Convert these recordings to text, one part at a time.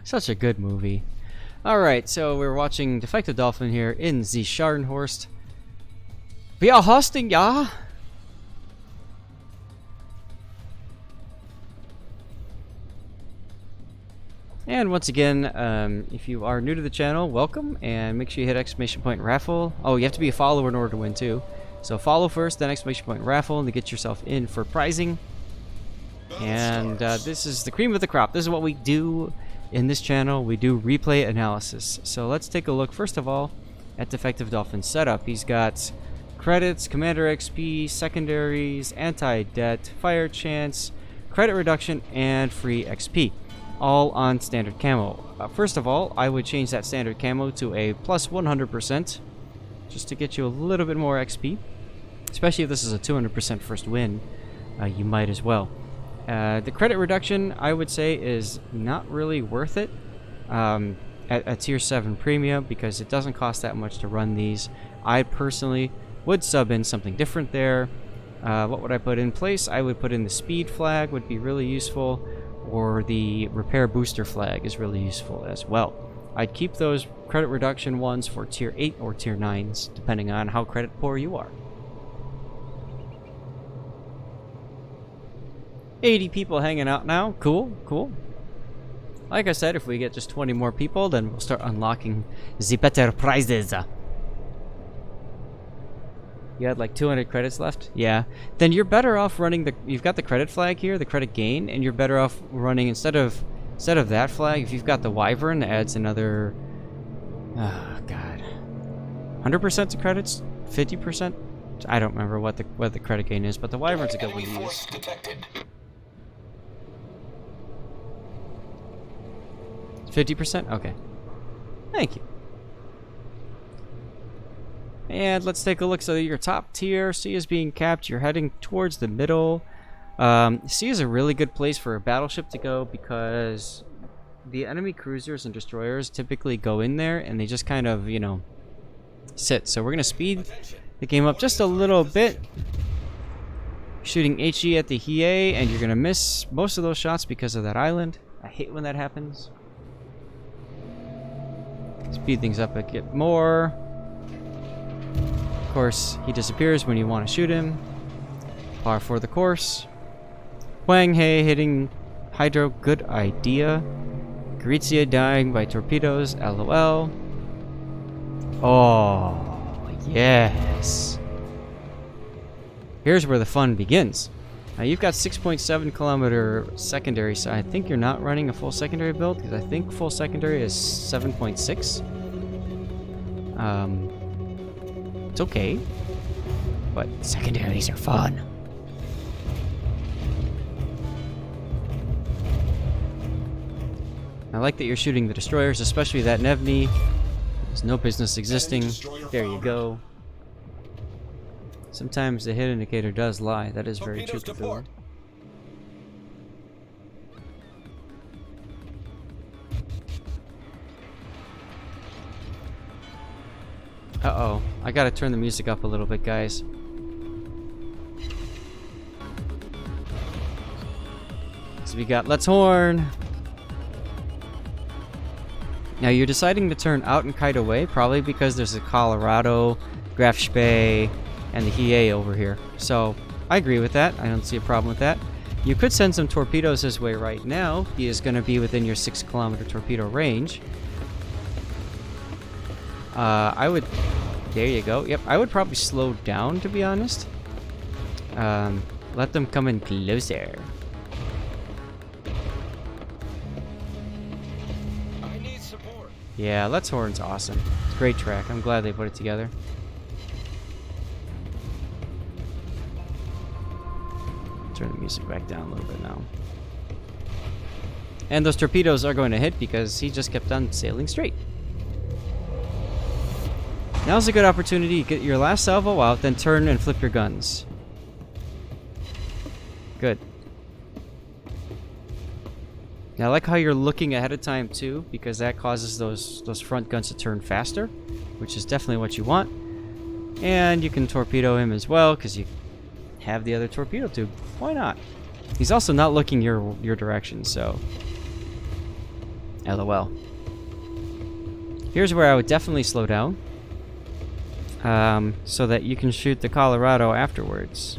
Such a good movie. Alright, so we're watching Defective Dolphin here in the Scharnhorst. We are hosting, ja? And once again, if you are new to the channel, welcome, and make sure you hit exclamation point raffle. Oh, you have to be a follower in order to win too. So follow first, then exclamation point raffle to get yourself in for prizing. And this is the cream of the crop. This is what we do in this channel. We do replay analysis. So let's take a look first of all at Defective Dolphin's setup. He's got credits, commander XP, secondaries, anti-debt, fire chance, credit reduction, and free XP. All on standard camo. First of all, I would change that standard camo to a plus 100% just to get you a little bit more XP. Especially if this is a 200% first win, you might as well. The credit reduction, I would say, is not really worth it at tier 7 premium because it doesn't cost that much to run these. I personally would sub in something different there. What would I put in place? I would put in the speed flag, would be really useful, or the repair booster flag is really useful as well. I'd keep those credit reduction ones for tier 8 or tier 9s, depending on how credit poor you are. 80 people hanging out now. Cool, cool. Like I said, if we get just 20 more people, then we'll start unlocking the better prizes. You had like 200 credits left? Yeah. Then you're better off running the... You've got the credit flag here, the credit gain, and you're better off running instead of that flag, if you've got the Wyvern, that adds another... Oh, God. 100% to credits? 50%? I don't remember what the credit gain is, but the Wyvern's a good one to use. 50%? Okay. Thank you. And let's take a look. So your top tier, C is being capped. You're heading towards the middle. C is a really good place for a battleship to go because the enemy cruisers and destroyers typically go in there and they just kind of, you know, sit. So we're going to speed the game up just a little bit. Shooting HE at the Hiei, and you're going to miss most of those shots because of that island. I hate when that happens. Speed things up a bit more. Of course, he disappears when you want to shoot him. Par for the course. Huang He hitting Hydro, good idea. Garitzia dying by torpedoes, LOL. Oh, yes. Here's where the fun begins. Now you've got 6.7 kilometer secondary, so I think you're not running a full secondary build, because I think full secondary is 7.6. It's okay, but secondaries are fun. I like that you're shooting the destroyers, especially that Nevny. There's no business existing. There you go. Sometimes the hit indicator does lie. That is very true, Cthulhu. Uh-oh. I gotta turn the music up a little bit, guys. So we got Let's Horn. Now you're deciding to turn out and kite away, probably because there's a Colorado, Graf Spee, and the Hiei over here. So I agree with that. I don't see a problem with that. You could send some torpedoes his way right now. He is going to be within your 6 kilometer torpedo range. I would... There you go. Yep, I would probably slow down, to be honest. Let them come in closer. I need support. Yeah, Let's Horn's awesome. It's a great track. I'm glad they put it together. Turn the music back down a little bit now. And those torpedoes are going to hit because he just kept on sailing straight. Now's a good opportunity to get your last salvo out, then turn and flip your guns. Good. Now I like how you're looking ahead of time too, because that causes those front guns to turn faster, which is definitely what you want. And you can torpedo him as well, because you have the other torpedo tube. Why not? He's also not looking your direction, so LOL. Here's where I would definitely slow down. So that you can shoot the Colorado afterwards.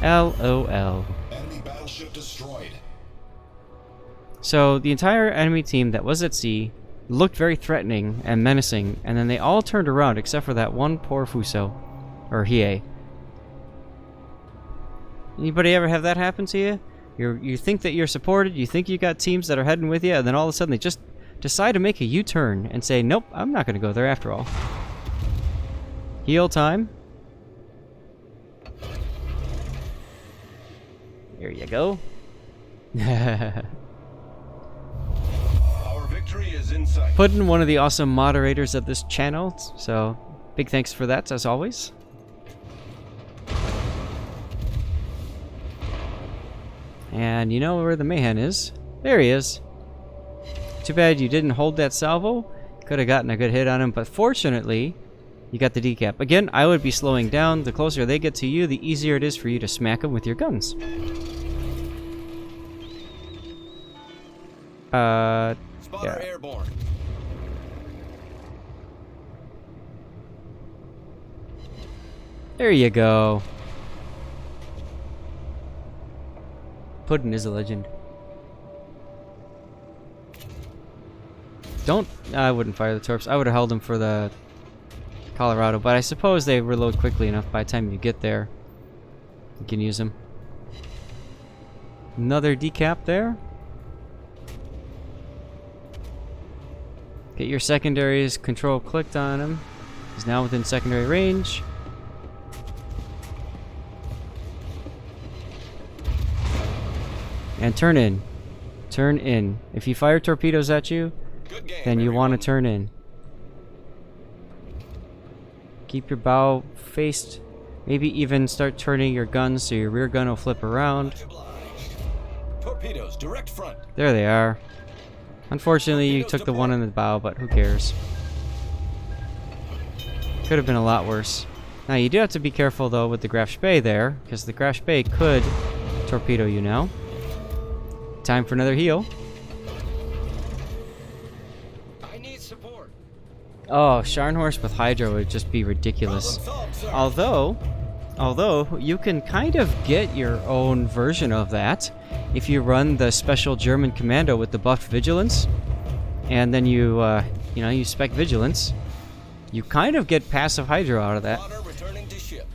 LOL. Enemy battleship destroyed. So the entire enemy team that was at sea looked very threatening and menacing, and then they all turned around except for that one poor Fuso. Or Hiei. Anybody ever have that happen to you? You think that you're supported, you think you got teams that are heading with you, and then all of a sudden they just decide to make a U-turn and say, nope, I'm not going to go there after all. Heal time. There you go. Our victory is in sight. Puddin', one of the awesome moderators of this channel, so big thanks for that, as always. And you know where the Mayhem is. There he is. Too bad you didn't hold that salvo. Could have gotten a good hit on him, but fortunately, you got the decap. Again, I would be slowing down. The closer they get to you, the easier it is for you to smack them with your guns. Spotter Yeah. airborne. There you go. Puddin' is a legend. I wouldn't fire the torps. I would have held them for the Colorado, but I suppose they reload quickly enough by the time you get there. You can use them. Another decap there. Get your secondaries control clicked on him. He's now within secondary range. And turn in. Turn in. If he fire torpedoes at you, Good game, then you want to everyone. turn in. Keep your bow faced. Maybe even start turning your guns so your rear gun will flip around. Much obliged. Torpedoes, direct front. There they are. Unfortunately, you took the one in the bow, but who cares? Could have been a lot worse. Now, you do have to be careful, though, with the Graf Spee there, because the Graf Spee could torpedo you now. Time for another heal. I need support. Oh, Scharnhorst with Hydra would just be ridiculous. Problem solved, sir. Although you can kind of get your own version of that if you run the special German commando with the buffed vigilance, and then you spec vigilance. You kind of get passive Hydra out of that. Spotter returning to ship.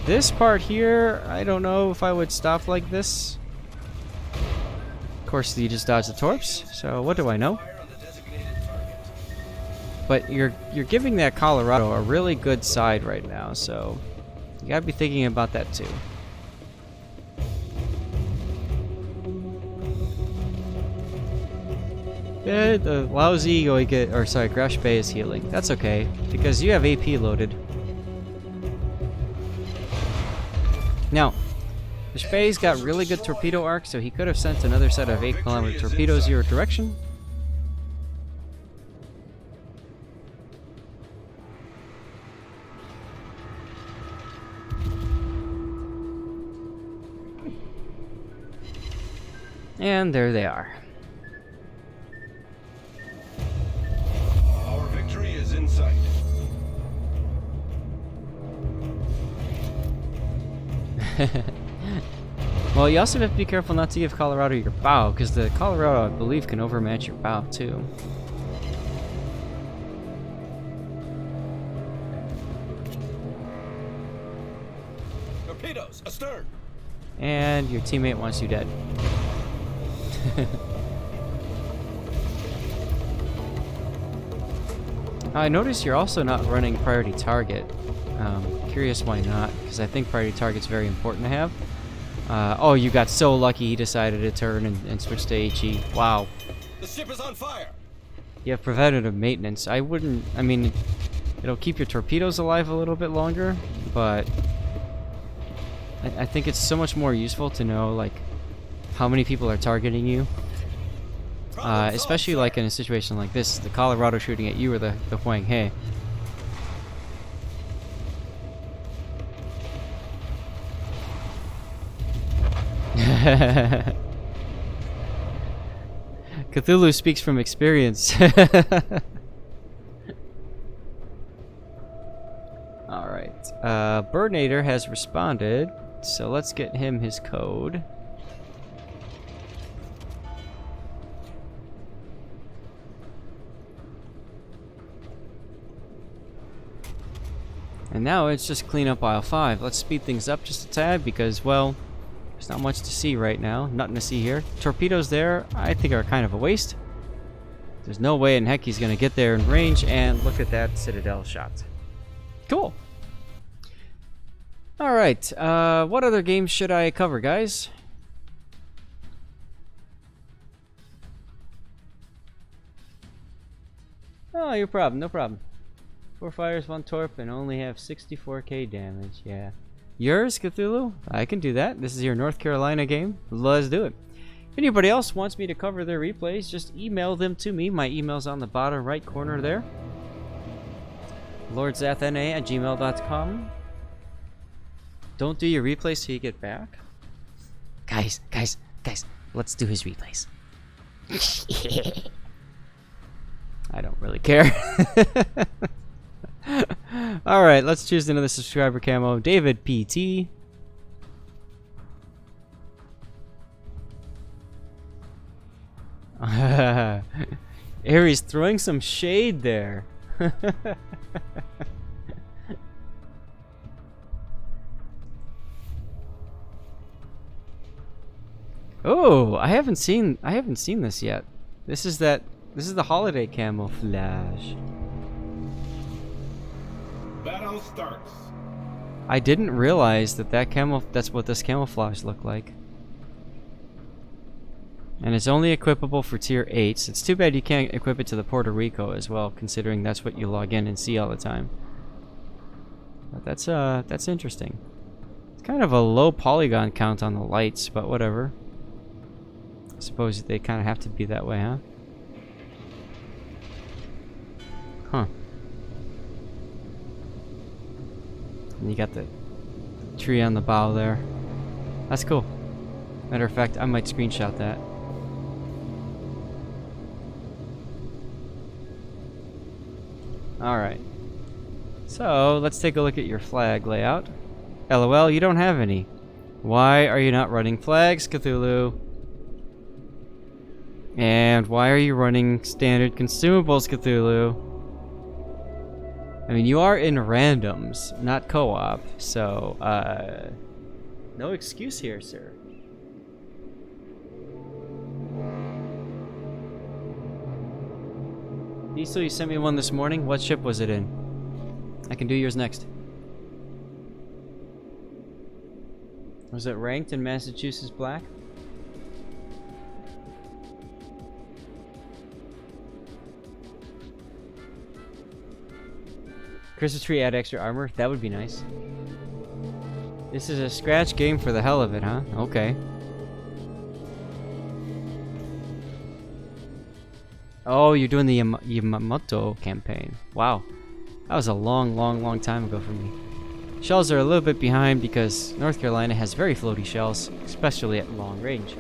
This part here, I don't know if I would stop like this. Of course, you just dodge the torps, so what do I know? Fire on the designated target. But you're giving that Colorado a really good side right now, so you gotta be thinking about that too. Yeah, the lousy Graf Spee is healing. That's okay, because you have AP loaded. Now, the Spee's got really good torpedo arc, so he could have sent another set of 8-kilometer torpedoes your direction. And there they are. Our victory is in sight. Well, you also have to be careful not to give Colorado your bow, because the Colorado, I believe, can overmatch your bow too. Torpedoes, astern. And your teammate wants you dead. I notice you're also not running priority target. Curious why not, because I think priority target's very important to have. Oh, you got so lucky he decided to turn and switch to HE. Wow. The ship is on fire. You have preventative maintenance. I mean, it'll keep your torpedoes alive a little bit longer, but I think it's so much more useful to know, like, how many people are targeting you. Problem solved, Especially sir. like in a situation like this, the Colorado shooting at you or the Huang He. Cthulhu speaks from experience. Alright. Birdnator has responded, so let's get him his code. And now it's just clean up aisle 5. Let's speed things up just a tad because, well, there's not much to see right now. Nothing to see here. Torpedoes there, I think, are kind of a waste. There's no way in heck he's going to get there in range, and look at that Citadel shot. Cool. Alright, what other games should I cover, guys? Oh, no problem, no problem. 4 fires, 1 torp, and only have 64k damage, yeah. Yours, Cthulhu? I can do that. This is your North Carolina game. Let's do it. If anybody else wants me to cover their replays, just email them to me. My email's on the bottom right corner there. lordzathna@gmail.com. Don't do your replays till you get back. Guys, let's do his replays. I don't really care. Alright, let's choose another subscriber camo. David PT. Ares throwing some shade there. Oh, I haven't seen this yet. This is the holiday camouflage. Battle starts. I didn't realize that's what this camouflage looked like. And it's only equipable for tier 8s. It's too bad you can't equip it to the Puerto Rico as well, considering that's what you log in and see all the time. But that's interesting. It's kind of a low polygon count on the lights, but whatever. I suppose they kind of have to be that way, huh? Huh. And you got the tree on the bow there. That's cool. Matter of fact, I might screenshot that. Alright. So, let's take a look at your flag layout. LOL, you don't have any. Why are you not running flags, Cthulhu? And why are you running standard consumables, Cthulhu? I mean, you are in randoms, not co-op, so, no excuse here, sir. Diesel, you sent me one this morning. What ship was it in? I can do yours next. Was it ranked in Massachusetts Black? Christmas tree add extra armor? That would be nice. This is a scratch game for the hell of it, huh? Okay. Oh, you're doing the Yamamoto campaign. Wow. That was a long time ago for me. Shells are a little bit behind because North Carolina has very floaty shells, especially at long range.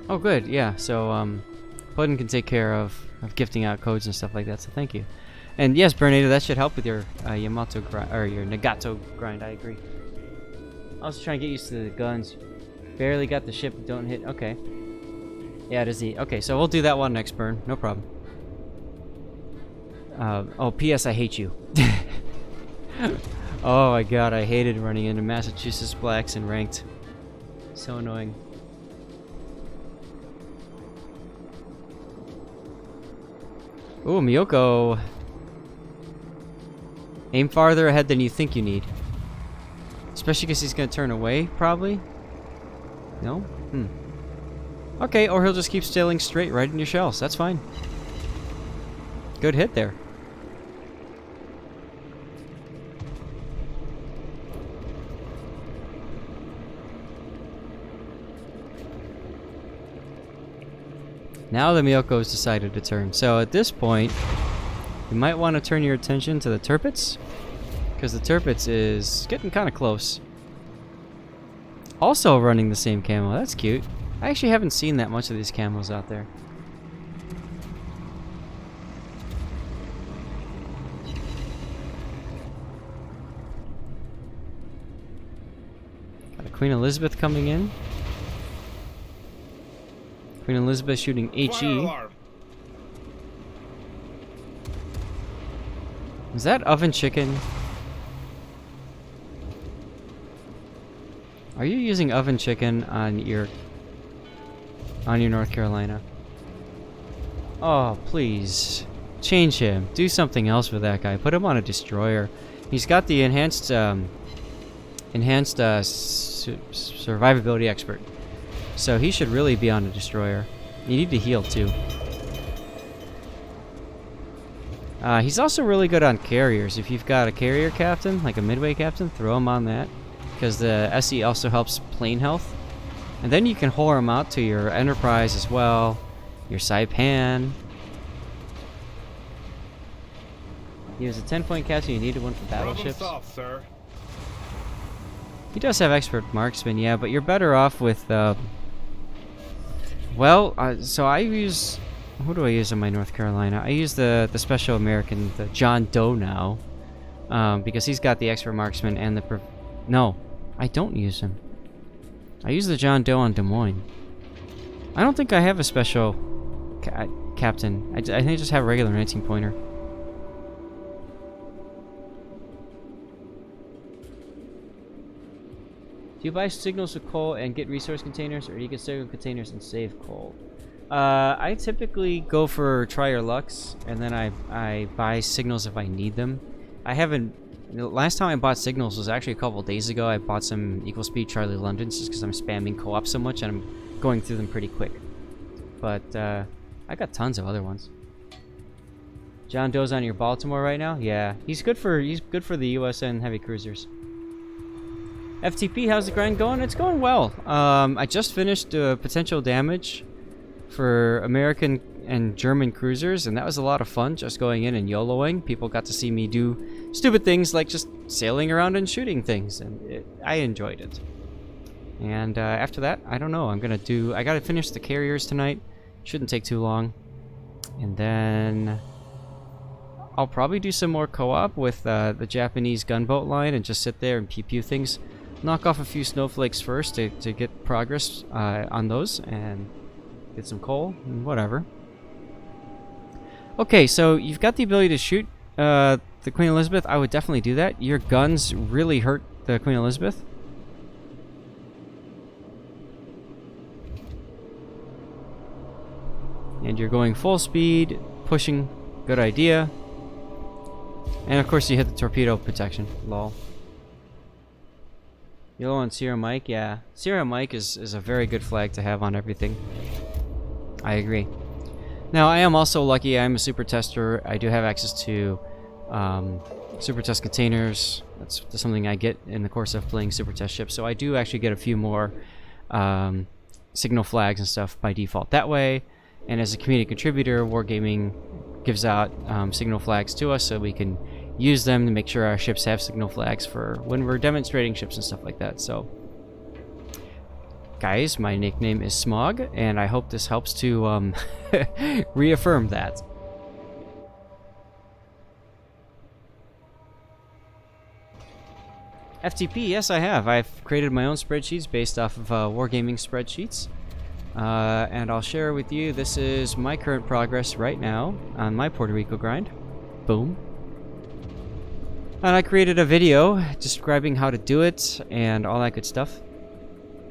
Oh, good. Yeah. So, Puddin can take care of gifting out codes and stuff like that. So, thank you. And yes, Bernato, that should help with your Yamato grind or your Nagato grind. I agree. I was trying to get used to the guns. Barely got the ship. Don't hit. Okay. Yeah, it is the. Okay, so we'll do that one next, Burn. No problem. Oh, P.S. I hate you. Oh my God, I hated running into Massachusetts Blacks in ranked. So annoying. Ooh, Miyoko. Aim farther ahead than you think you need. Especially because he's going to turn away, probably. No? Okay, or he'll just keep sailing straight right in your shells. That's fine. Good hit there. Now the Miyokos decided to turn. So at this point, you might want to turn your attention to the Tirpitz, because the Tirpitz is getting kind of close. Also running the same camo. That's cute. I actually haven't seen that much of these camos out there. Got a Queen Elizabeth coming in. Queen Elizabeth shooting Fire HE. alarm. Is that oven chicken? Are you using oven chicken on your North Carolina? Oh, please. Change him. Do something else with that guy. Put him on a destroyer. He's got the enhanced survivability expert. So he should really be on a destroyer. You need to heal too. He's also really good on carriers. If you've got a carrier captain, like a midway captain, throw him on that. Because the SE also helps plane health. And then you can whore him out to your Enterprise as well. Your Saipan. He was a 10-point captain. You needed one for Problem battleships. solved, sir. He does have expert marksman, yeah, but you're better off with, so I use, who do I use in my North Carolina? I use the Special American, the John Doe now, because he's got the expert marksman and the, no, I don't use him. I use the John Doe on Des Moines. I don't think I have a special captain. I think I just have a regular 19-pointer. Do you buy signals with coal and get resource containers, or do you get signal containers and save coal? I typically go for try your lucks, and then I buy signals if I need them. I haven't. The last time I bought signals was actually a couple days ago. I bought some Equal Speed Charlie Londons just because I'm spamming co-op so much and I'm going through them pretty quick. But I got tons of other ones. John Doe's on your Baltimore right now. Yeah, he's good for the USN heavy cruisers. FTP, how's the grind going? It's going well. I just finished potential damage for American and German cruisers, and that was a lot of fun, just going in and YOLOing. People got to see me do stupid things like just sailing around and shooting things, and I enjoyed it. And after that, I don't know. I gotta finish the carriers tonight. Shouldn't take too long. And then I'll probably do some more co-op with the Japanese gunboat line and just sit there and pew-pew things. Knock off a few snowflakes first to get progress on those and get some coal and whatever. Okay, so you've got the ability to shoot the Queen Elizabeth. I would definitely do that. Your guns really hurt the Queen Elizabeth. And you're going full speed, pushing. Good idea. And of course you hit the torpedo protection. Lol. Yellow on Sierra Mike, yeah. Sierra Mike is a very good flag to have on everything. I agree. Now, I am also lucky. I'm a super tester. I do have access to super test containers. That's something I get in the course of playing super test ships. So I do actually get a few more signal flags and stuff by default that way. And as a community contributor, Wargaming gives out signal flags to us so we can use them to make sure our ships have signal flags for when we're demonstrating ships and stuff like that. So, guys, my nickname is Smog, and I hope this helps to reaffirm that. FTP, yes, I have. I've created my own spreadsheets based off of Wargaming spreadsheets. And I'll share with you, this is my current progress right now on my Puerto Rico grind. Boom. And I created a video describing how to do it and all that good stuff.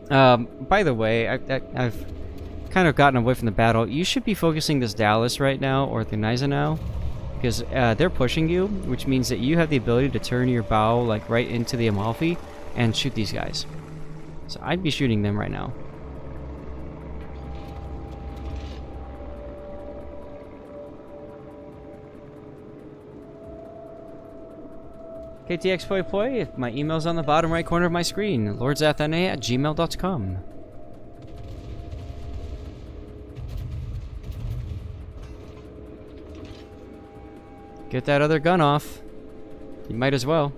By the way, I've kind of gotten away from the battle. You should be focusing this Dallas right now, or the Gneisenau, because they're pushing you, which means that you have the ability to turn your bow like right into the Amalfi and shoot these guys. So I'd be shooting them right now. KTX Poi Poi, my email's on the bottom right corner of my screen. lordzathna@gmail.com. Get that other gun off. You might as well.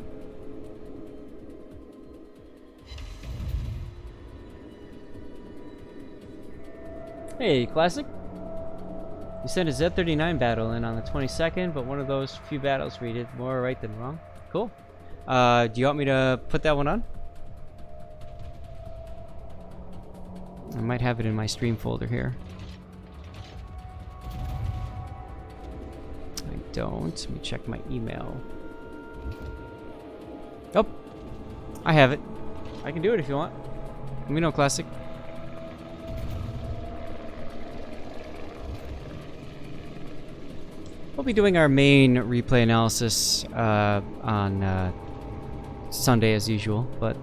Hey, Classic. You sent a Z39 battle in on the 22nd, but one of those few battles where you did more right than wrong. Cool. Do you want me to put that one on? I might have it in my stream folder here. I don't. Let me check my email. Oh, I have it. I can do it if you want. Let me know, Classic. We'll be doing our main replay analysis on Sunday as usual, but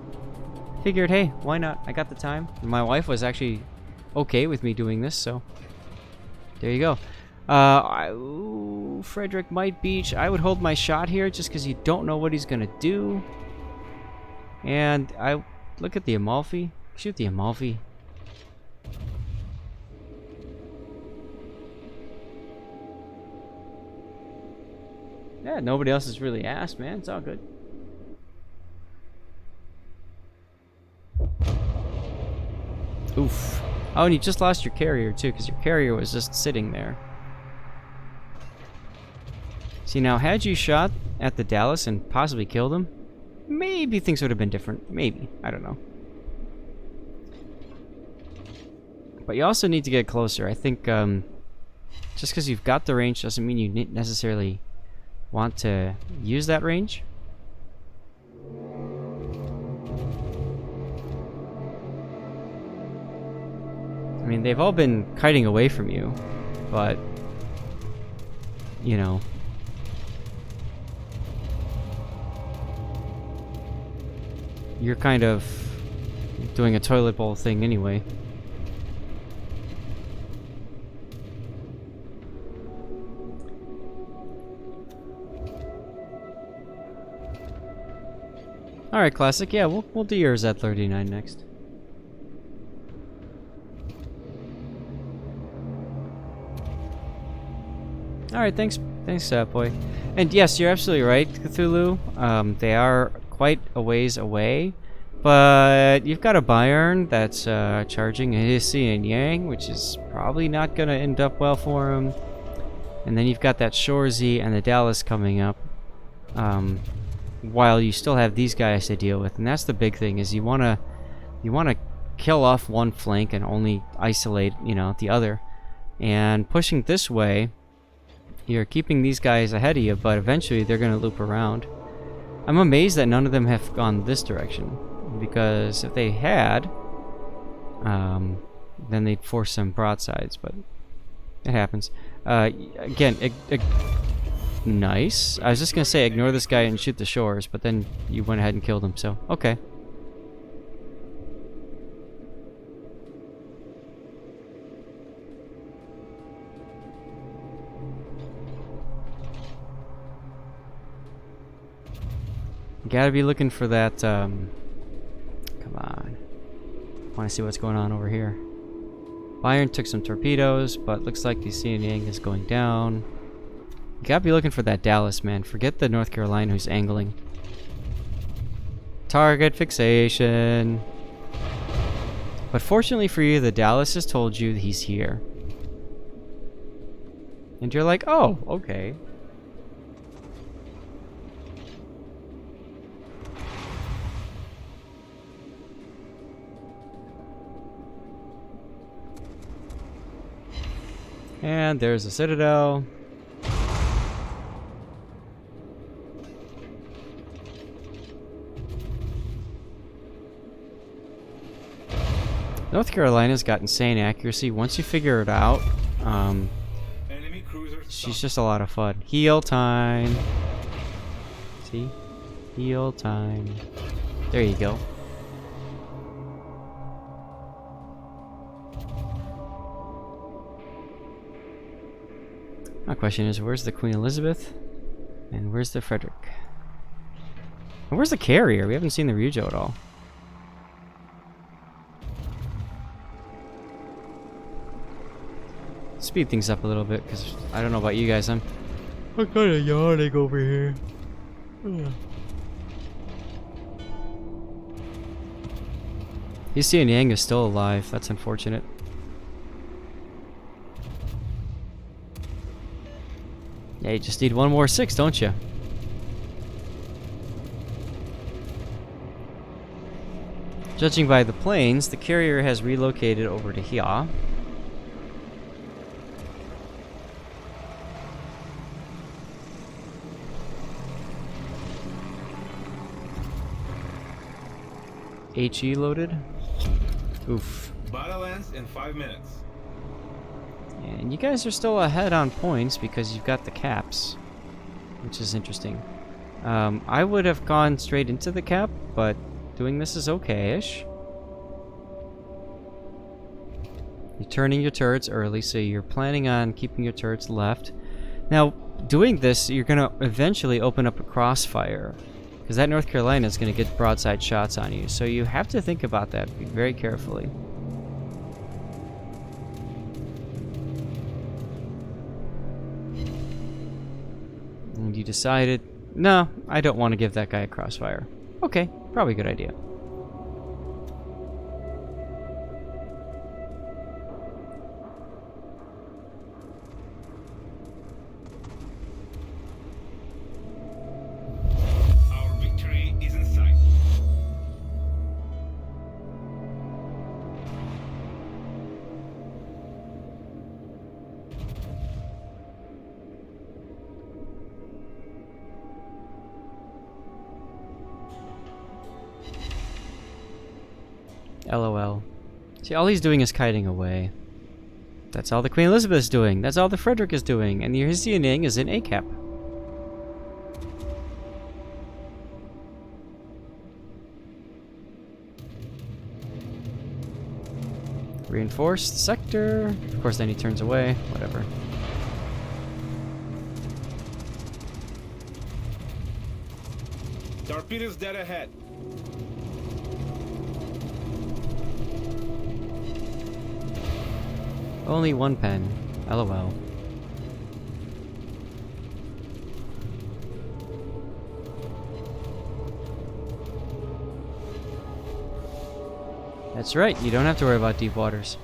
figured, hey, why not? I got the time. And my wife was actually okay with me doing this, so there you go. Ooh, Frederick might beach. I would hold my shot here just because you don't know what he's gonna do. And I look at the Amalfi. Shoot the Amalfi. Yeah, nobody else has really asked, man. It's all good. Oof. Oh, and you just lost your carrier, too, because your carrier was just sitting there. See, now, had you shot at the Dallas and possibly killed him, maybe things would have been different. Maybe. I don't know. But you also need to get closer. I think just because you've got the range doesn't mean you necessarily want to use that range. I mean, they've all been kiting away from you, but you know, you're kind of doing a toilet bowl thing anyway. Alright, Classic. Yeah, we'll do yours at 39 next. Alright, thanks, boy. And yes, you're absolutely right, Cthulhu. They are quite a ways away, but you've got a Bayern that's charging a Hissy and Yang, which is probably not going to end up well for him. And then you've got that Shorzy and the Dallas coming up. While you still have these guys to deal with, and that's the big thing, is you wanna kill off one flank and only isolate, you know, the other. And pushing this way, you're keeping these guys ahead of you, but eventually they're gonna loop around. I'm amazed that none of them have gone this direction, because if they had, then they'd force some broadsides, but it happens. Again, nice. I was just gonna say ignore this guy and shoot the shores, but then you went ahead and killed him, so okay. You gotta be looking for that, come on. I wanna see what's going on over here. Bayern took some torpedoes, but looks like the Xianyang is going down. You gotta be looking for that Dallas, man. Forget the North Carolina who's angling. Target fixation. But fortunately for you, the Dallas has told you he's here. And you're like, oh, okay. And there's the Citadel. North Carolina's got insane accuracy. Once you figure it out, Enemy cruiser she's just a lot of fun. Heal time. See? Heal time. There you go. My question is, where's the Queen Elizabeth? And where's the Frederick? Where's the carrier? We haven't seen the Ryujo at all. Speed things up a little bit, because I don't know about you guys, I'm kind of yawning over here. Issei and Yang is still alive. That's unfortunate. Yeah, you just need one more 6, don't you? Judging by the planes, the carrier has relocated over to Hia. HE loaded. Oof. Battle ends in 5 minutes. And you guys are still ahead on points because you've got the caps, which is interesting. I would have gone straight into the cap, but doing this is okay-ish. You're turning your turrets early, so you're planning on keeping your turrets left. Now, doing this, you're going to eventually open up a crossfire, because that North Carolina is going to get broadside shots on you. So you have to think about that very carefully. And you decided, no, I don't want to give that guy a crossfire. Okay, probably a good idea. Our victory is in sight. LOL. See, all he's doing is kiting away. That's all the Queen Elizabeth is doing. That's all the Frederick is doing. And the Issei and Yang is in ACAP. Reinforced sector. Of course, then he turns away. Whatever. Torpedoes dead ahead. Only one pen. LOL. That's right, you don't have to worry about deep waters.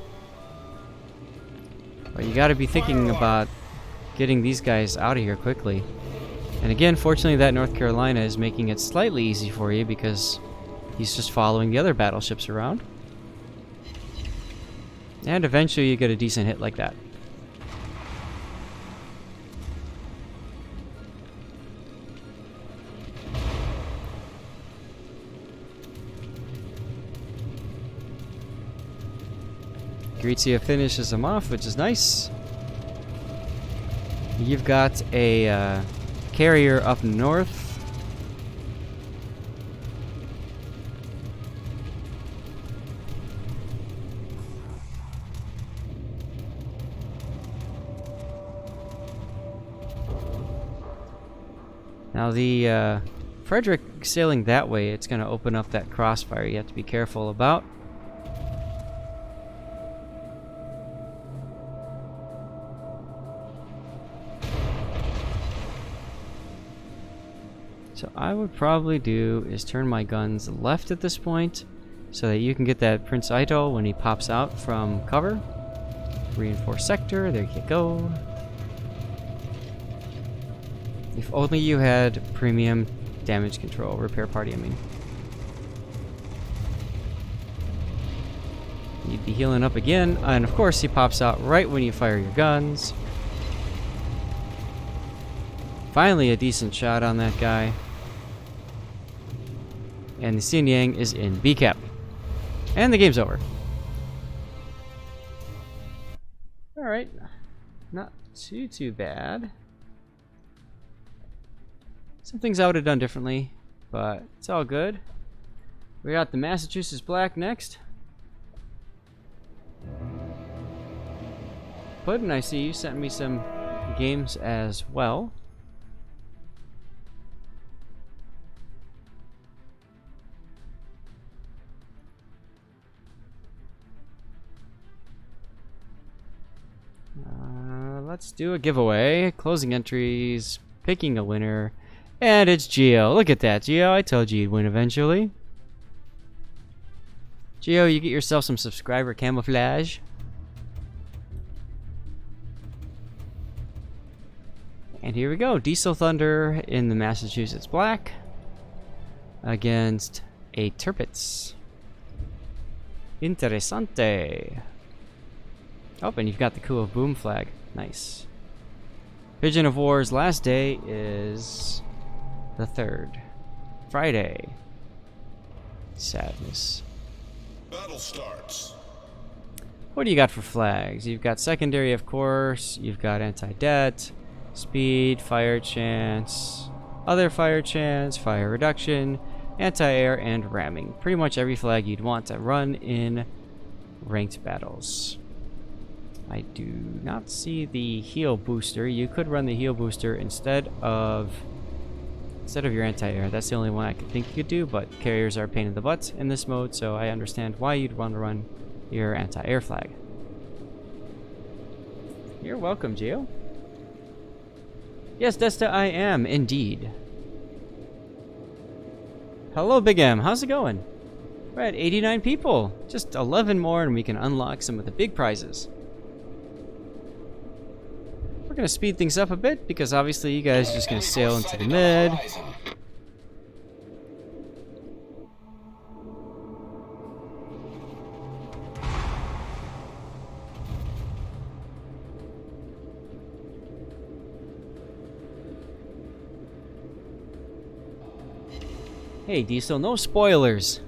But you gotta be thinking about getting these guys out of here quickly. And again, fortunately that North Carolina is making it slightly easy for you because he's just following the other battleships around. And eventually you get a decent hit like that. Grizia finishes him off, which is nice. You've got a carrier up north. Now the Frederick sailing that way, it's going to open up that crossfire you have to be careful about. So I would probably do is turn my guns left at this point so that you can get that Prince Ito when he pops out from cover. Reinforce sector, there you go. If only you had premium damage control, repair party I mean. You'd be healing up again, and of course he pops out right when you fire your guns. Finally a decent shot on that guy. And the Issei and Yang is in BCAP. And the game's over. Alright. Not too bad. Some things I would have done differently, but it's all good. We got the Massachusetts Black next. Puddin', I see you sent me some games as well. let's do a giveaway. Closing entries, picking a winner, and it's Geo. Look at that, Geo. I told you you'd win eventually. Geo, you get yourself some subscriber camouflage. And here we go. Diesel Thunder in the Massachusetts Black against a Tirpitz. Interessante. Oh, and you've got the cool boom flag. Nice. Pigeon of War's last day is the 3rd. Friday. Sadness. Battle starts. What do you got for flags? You've got secondary, of course. You've got anti-det, speed, fire chance, other fire chance, fire reduction, anti-air, and ramming. Pretty much every flag you'd want to run in ranked battles. I do not see the heal booster. You could run the heal booster instead of your anti-air. That's the only one I could think you could do, but carriers are a pain in the butt in this mode, so I understand why you'd want to run your anti-air flag. You're welcome, Geo. Yes, Desta, I am, indeed. Hello, Big M. How's it going? We're at 89 people. Just 11 more and we can unlock some of the big prizes. We're going to speed things up a bit because obviously you guys are just going to sail into the mid. Hey, Diesel, no spoilers.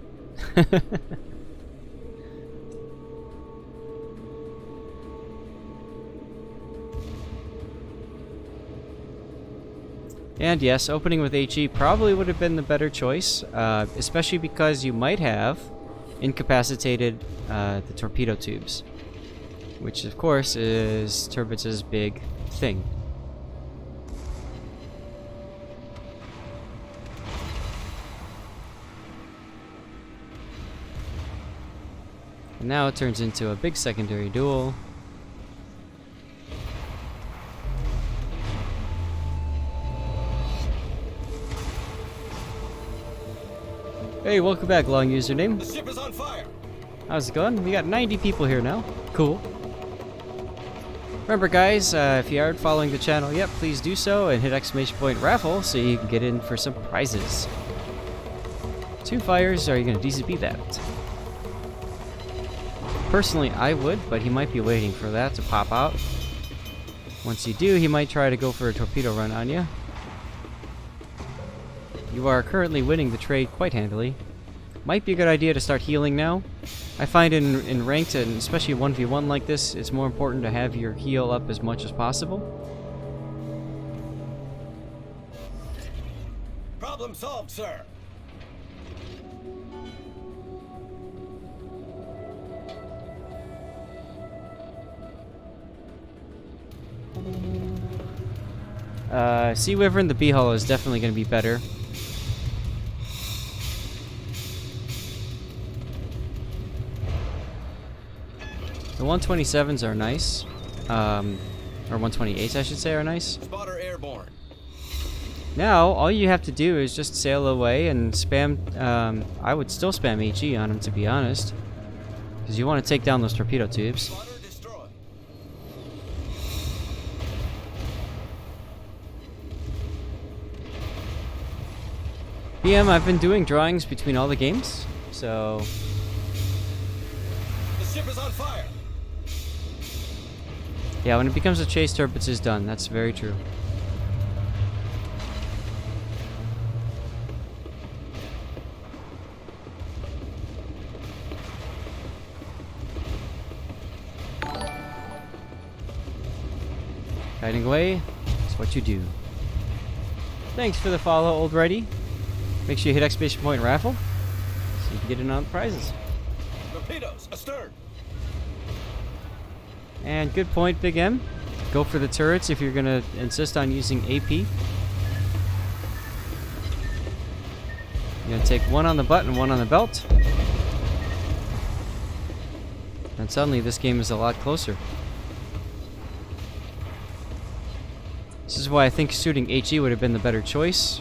And yes, opening with HE probably would have been the better choice, especially because you might have incapacitated the torpedo tubes, which of course is Tirpitz's big thing. And now it turns into a big secondary duel. Hey, welcome back, long username. The ship is on fire. How's it going? We got 90 people here now. Cool. Remember, guys, if you aren't following the channel yet, please do so and hit ! raffle so you can get in for some prizes. 2 fires, are you going to DCP that? Personally, I would, but he might be waiting for that to pop out. Once you do, he might try to go for a torpedo run on you. You are currently winning the trade quite handily. Might be a good idea to start healing now. I find in ranked, and especially 1v1 like this, it's more important to have your heal up as much as possible. Problem solved, sir. Sea Wyvern, the B-hull is definitely going to be better. The 127s are nice. Or 128s, I should say, are nice. Spotter airborne. Now, all you have to do is just sail away and spam... I would still spam HE on him, to be honest. Because you want to take down those torpedo tubes. Spotter destroyed. PM, I've been doing drawings between all the games, so... The ship is on fire. Yeah, when it becomes a chase, Tirpitz is done. That's very true. Guiding away is what you do. Thanks for the follow, Old Righty. Make sure you hit ! raffle so you can get in on the prizes. Torpedoes astern. And good point, Big M. Go for the turrets if you're gonna insist on using AP. You're gonna take one on the butt and one on the belt. And suddenly this game is a lot closer. This is why I think shooting HE would have been the better choice,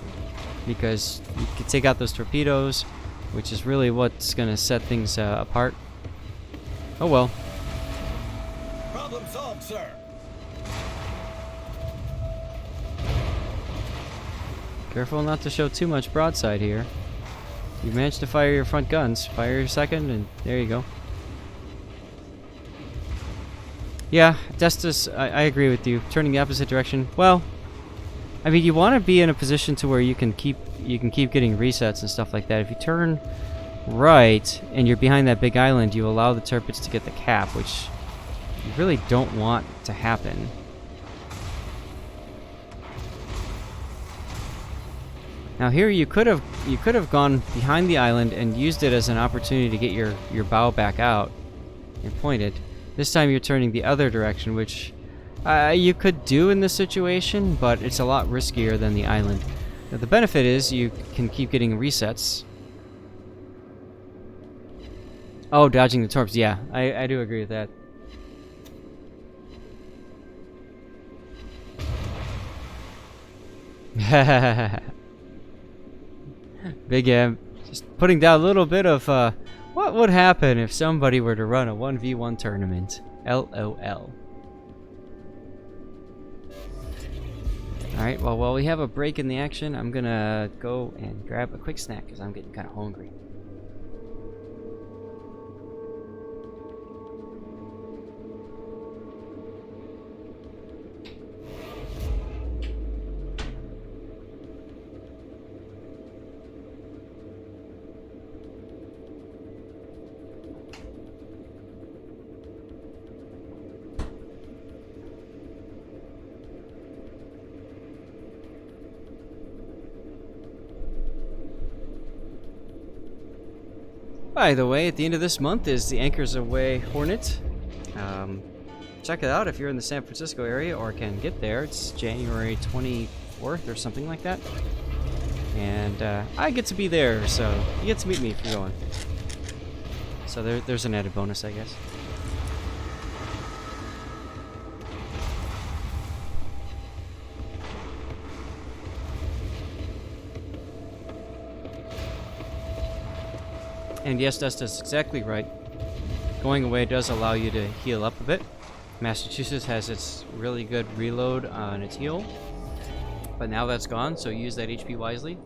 because you could take out those torpedoes, which is really what's going to set things apart. Oh well. Problem solved, sir. Careful not to show too much broadside here. You managed to fire your front guns. Fire your second, and there you go. Yeah, Destus, I agree with you. Turning the opposite direction. Well, I mean, you want to be in a position to where you can keep getting resets and stuff like that. If you turn right and you're behind that big island, you allow the Tirpitz to get the cap, which you really don't want to happen. Now here you could have gone behind the island and used it as an opportunity to get your bow back out and pointed. This time you're turning the other direction, which you could do in this situation, but it's a lot riskier than the island. Now, the benefit is you can keep getting resets. Oh, dodging the torps. Yeah, I do agree with that. Big M, just putting down a little bit of what would happen if somebody were to run a 1v1 tournament. LOL. Alright, well, while we have a break in the action, I'm gonna go and grab a quick snack because I'm getting kind of hungry. By the way, at the end of this month is the Anchors Aweigh Hornet. Check it out if you're in the San Francisco area or can get there. It's January 24th or something like that. And I get to be there, so you get to meet me if you're going. So there's an added bonus, I guess. And yes, Dustin's exactly right. Going away does allow you to heal up a bit. Massachusetts has its really good reload on its heal. But now that's gone, so use that HP wisely.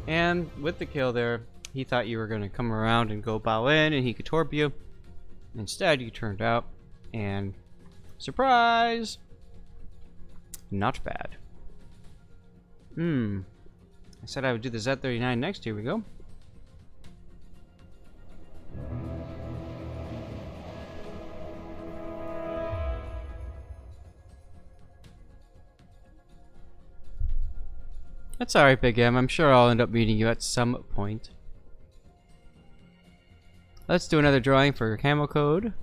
And with the kill there, he thought you were going to come around and go bow in and he could torp you. Instead, you turned out and surprise! Not bad. I said I would do the Z39 next. Here we go. That's alright, Big M. I'm sure I'll end up meeting you at some point. Let's do another drawing for camo code.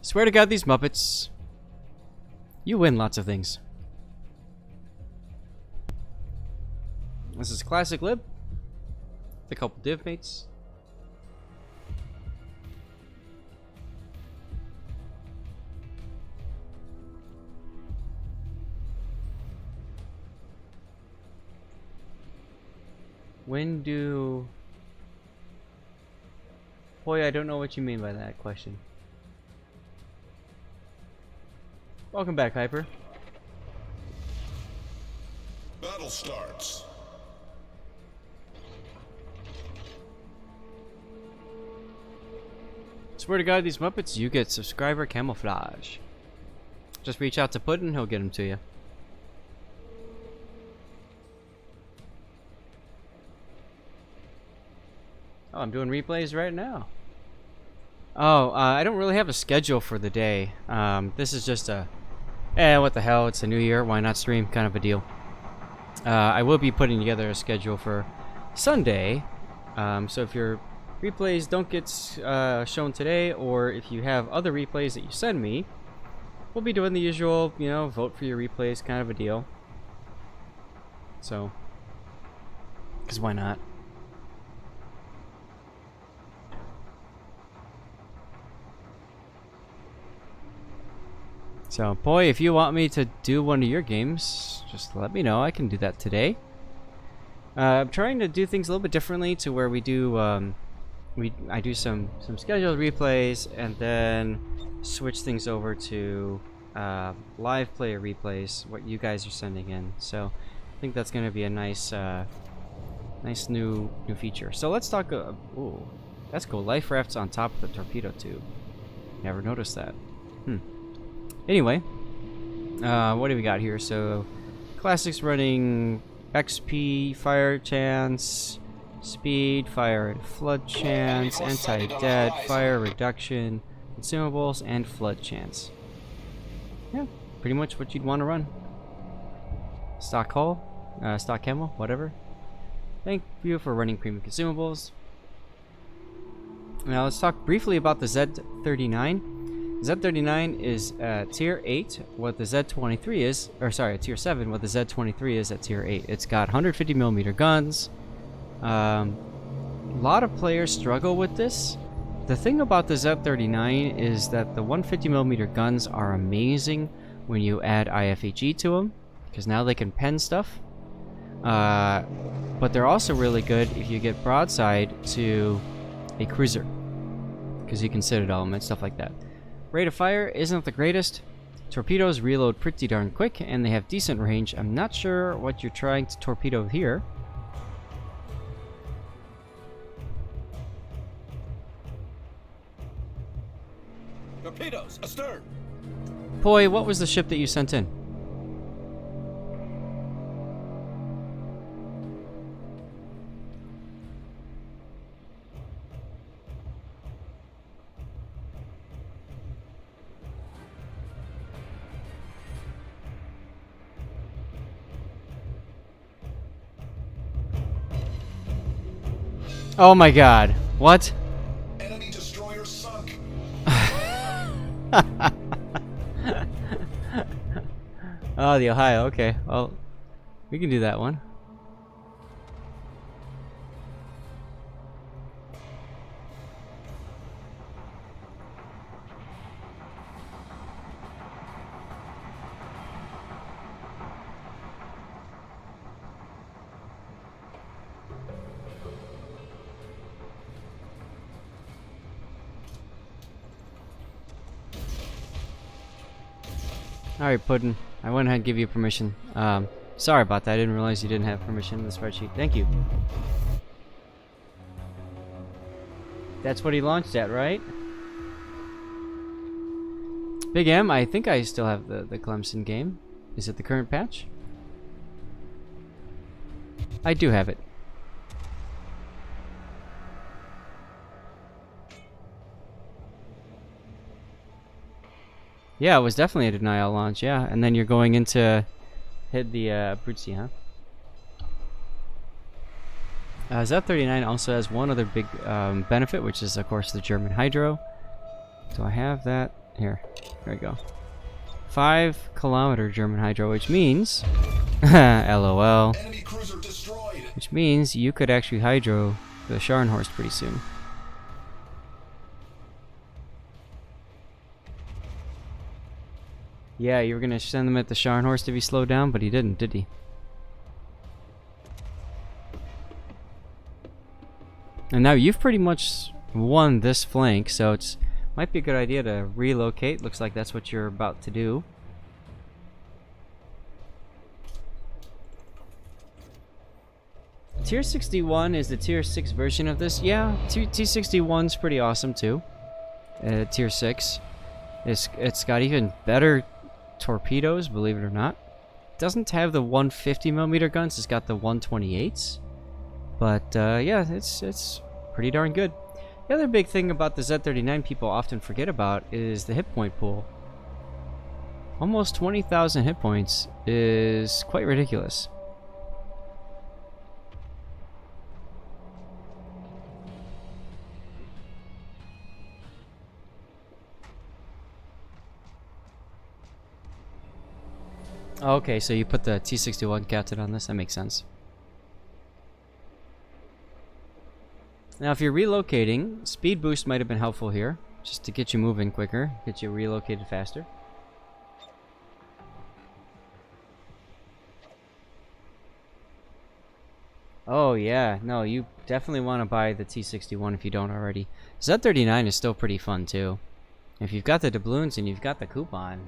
Swear to God, these Muppets. You win lots of things. This is classic lib. A couple div mates. When do... Boy, I don't know what you mean by that question. Welcome back, Hyper. Battle starts. Swear to God, these Muppets, you get subscriber camouflage. Just reach out to Puddin', he'll get them to you. Oh, I'm doing replays right now. Oh, I don't really have a schedule for the day. This is just a, what the hell, it's a new year, why not stream kind of a deal. I will be putting together a schedule for Sunday. So if you're replays don't get shown today, or if you have other replays that you send me, we'll be doing the usual, you know, vote for your replays kind of a deal. So, because why not? So, boy, if you want me to do one of your games, just let me know. I can do that today. I'm trying to do things a little bit differently to where we do, I do some scheduled replays and then switch things over to live player replays, what you guys are sending in. So, I think that's going to be a nice, nice new feature. So let's talk. Ooh, that's cool. Life rafts on top of the torpedo tube. Never noticed that. Anyway, what do we got here? So, classics running XP, fire chance, speed, fire and flood chance, anti-dead, fire reduction, consumables, and flood chance. Yeah, pretty much what you'd want to run. Stock hull, stock camo, whatever. Thank you for running premium consumables. Now let's talk briefly about the Z39. Z39 is tier 8, what the Z23 is, or sorry, tier 7, what the Z23 is at tier 8. It's got 150mm guns. A lot of players struggle with this. The thing about the Z39 is that the 150mm guns are amazing when you add IFHE to them, because now they can pen stuff. But they're also really good if you get broadside to a cruiser, because you can citadel them and stuff like that. Rate of fire isn't the greatest. Torpedoes reload pretty darn quick, and they have decent range. I'm not sure what you're trying to torpedo here. Torpedoes astern. Poi, what was the ship that you sent in? Oh my god. What? Enemy destroyer sunk. Oh, the Ohio. Okay. Well, we can do that one. Alright, Puddin'. I went ahead and give you permission. Sorry about that. I didn't realize you didn't have permission in the spreadsheet. Thank you. That's what he launched at, right? Big M, I think I still have the Clemson game. Is it the current patch? I do have it. Yeah, it was definitely a denial launch, yeah. And then you're going into hit the Abruzzi, huh? Z39 also has one other big benefit, which is, of course, the German Hydro. So I have that. Here. There we go. 5-kilometer German Hydro, which means... LOL. Enemy cruiser destroyed. Which means you could actually Hydro the Scharnhorst pretty soon. Yeah, you were gonna send them at the Scharnhorst if he slowed down, but he didn't, did he? And now you've pretty much won this flank, so it's might be a good idea to relocate. Looks like that's what you're about to do. Tier 61 is the tier 6 version of this. Yeah, T61's pretty awesome too. Tier 6. It's got even better torpedoes, believe it or not. It doesn't have the 150mm guns, it's got the 128s. But yeah, it's pretty darn good. The other big thing about the Z39 people often forget about is the hit point pool. Almost 20,000 hit points is quite ridiculous. Okay, so you put the T-61 captain on this. That makes sense. Now, if you're relocating, speed boost might have been helpful here, just to get you moving quicker, get you relocated faster. Oh yeah, no, you definitely want to buy the T-61 if you don't already. Z-39 is still pretty fun too. If you've got the doubloons and you've got the coupon,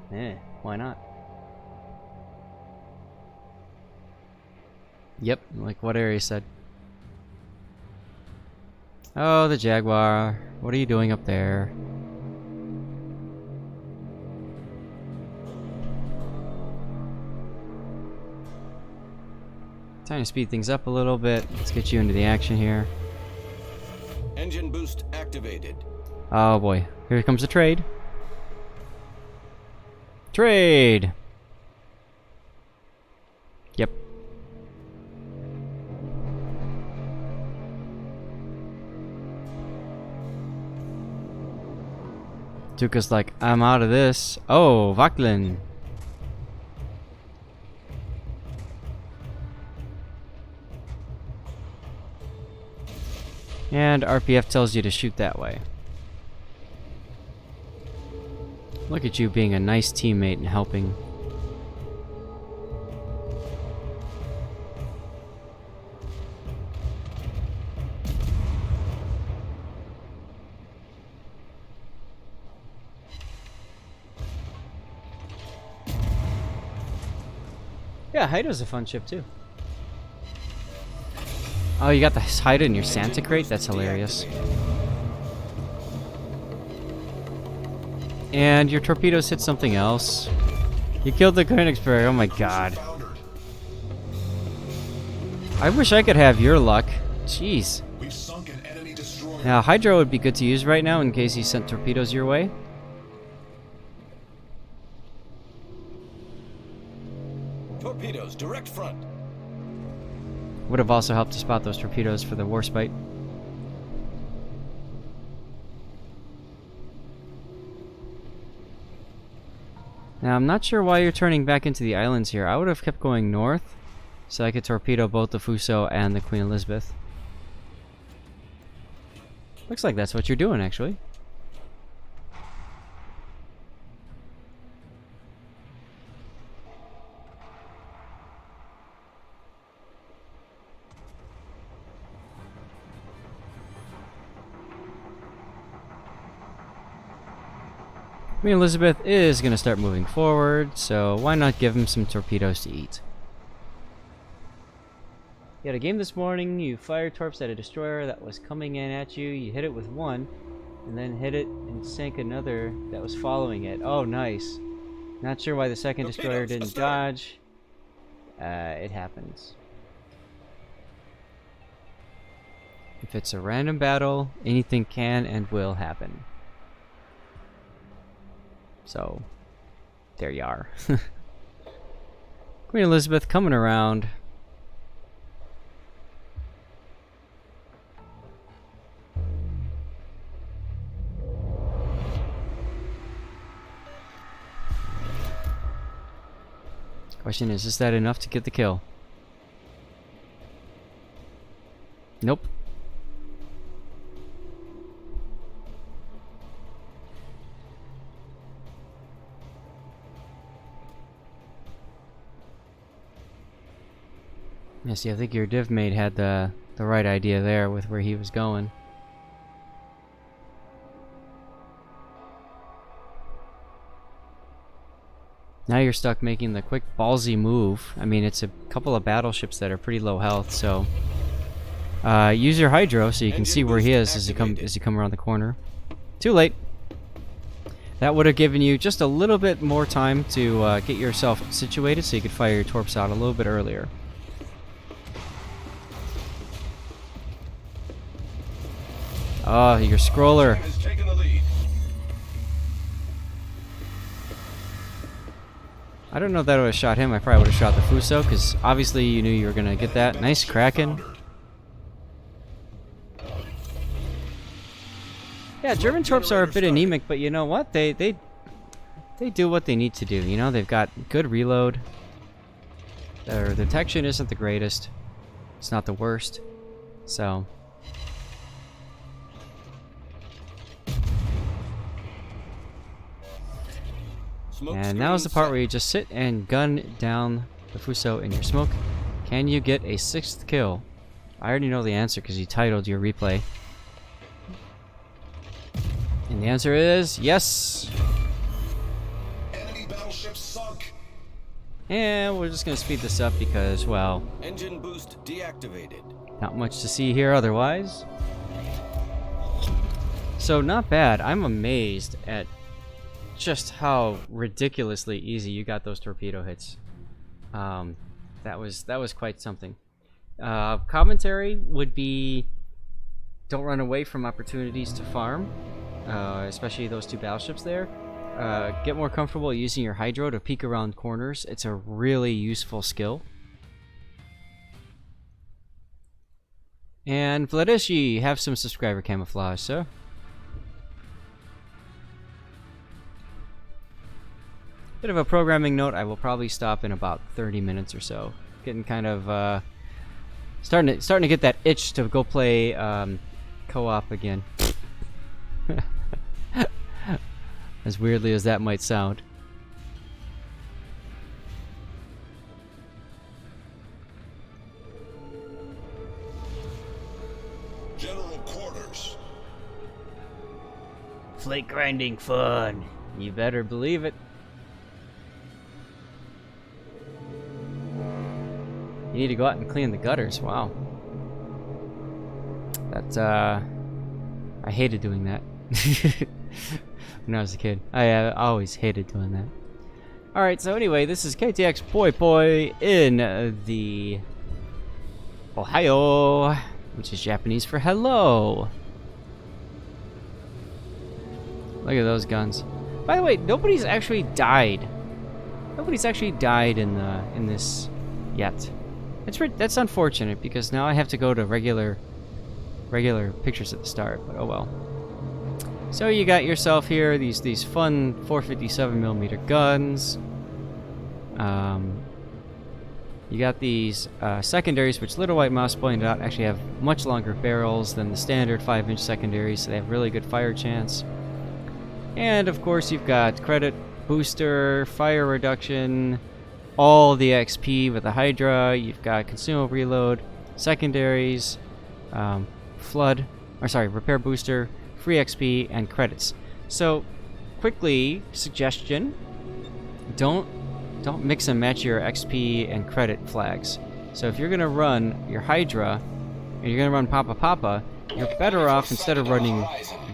why not? Yep, like what Ares said. Oh, the Jaguar. What are you doing up there? Time to speed things up a little bit. Let's get you into the action here. Engine boost activated. Oh boy, here comes the trade. Trade! Yep. Tuka's like, I'm out of this. Oh, Vaclin. And RPF tells you to shoot that way. Look at you being a nice teammate and helping. Yeah, Haido's a fun ship too. Oh, you got the Haida in your Santa crate? That's hilarious. And your torpedoes hit something else. You killed the Königsberg. Oh my god. I wish I could have your luck. Jeez. We've sunk an enemy destroyer. Now, Hydro would be good to use right now in case he sent torpedoes your way. Torpedoes, direct front. Would have also helped to spot those torpedoes for the Warspite. Now, I'm not sure why you're turning back into the islands here. I would have kept going north so I could torpedo both the Fuso and the Queen Elizabeth. Looks like that's what you're doing, actually. Queen Elizabeth is going to start moving forward, so why not give him some torpedoes to eat? You had a game this morning, you fired torps at a destroyer that was coming in at you, you hit it with one, and then hit it and sank another that was following it. Oh, nice. Not sure why the second destroyer didn't dodge. It happens. If it's a random battle, anything can and will happen. So, there you are. Queen Elizabeth coming around. Question is that enough to get the kill? Nope. Yeah, see, I think your div mate had the right idea there with where he was going. Now you're stuck making the quick ballsy move. I mean, it's a couple of battleships that are pretty low health, so use your Hydro so you can see where he is as you come around the corner. Too late. That would have given you just a little bit more time to get yourself situated so you could fire your torps out a little bit earlier. Oh, your scroller. Has taken the lead. I don't know if that would have shot him. I probably would have shot the Fuso, because obviously you knew you were going to get that. Nice Kraken. Yeah, German torps are a bit anemic, but you know what? They do what they need to do. You know, they've got good reload. Their detection isn't the greatest. It's not the worst. So. Smoke And now is the screen part set. where you just sit and gun down the Fuso in your smoke. Can you get a 6th kill? I already know the answer because you titled your replay. And the answer is yes. Enemy battleship sunk. And we're just going to speed this up because, well, Engine boost deactivated. not much to see here otherwise. So not bad. I'm amazed at just how ridiculously easy you got those torpedo hits. That was quite something. Commentary would be: don't run away from opportunities to farm, especially those 2 battleships there. Get more comfortable using your hydro to peek around corners. It's a really useful skill. And Vladishi, have some subscriber camouflage, sir. Bit of a programming note, I will probably stop in about 30 minutes or so. Getting kind of starting to get that itch to go play co-op again. As weirdly as that might sound. General quarters. Flake grinding fun. You better believe it. You need to go out and clean the gutters. Wow. That, I hated doing that. When I was a kid. I always hated doing that. Alright, so anyway, this is KTX Poi Poi in the Ohio, which is Japanese for hello. Look at those guns. By the way, nobody's actually died. Nobody's actually died in this yet. That's unfortunate because now I have to go to regular pictures at the start. But oh well. So you got yourself here these fun 457mm guns. You got these secondaries, which Little White Mouse pointed out actually have much longer barrels than the standard 5-inch secondaries, so they have really good fire chance. And of course you've got credit booster, fire reduction, all the XP with the Hydra. You've got consumable reload, secondaries, repair booster, free XP, and credits. So quickly, suggestion: don't mix and match your XP and credit flags. So if you're gonna run your Hydra and you're gonna run Papa Papa, you're better off, instead of running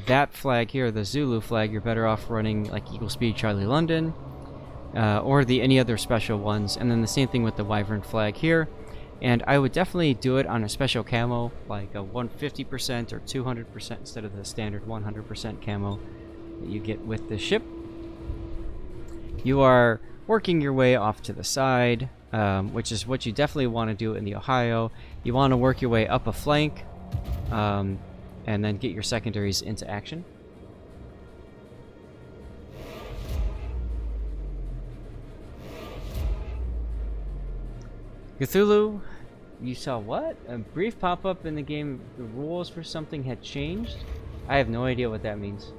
that flag here, the Zulu flag, you're better off running like Eagle Speed Charlie London, or any other special ones, and then the same thing with the Wyvern flag here. And I would definitely do it on a special camo, like a 150% or 200% instead of the standard 100% camo that you get with the ship. You are working your way off to the side, which is what you definitely want to do in the Ohio. You want to work your way up a flank, and then get your secondaries into action. Cthulhu, you saw what? A brief pop-up in the game. The rules for something had changed? I have no idea what that means.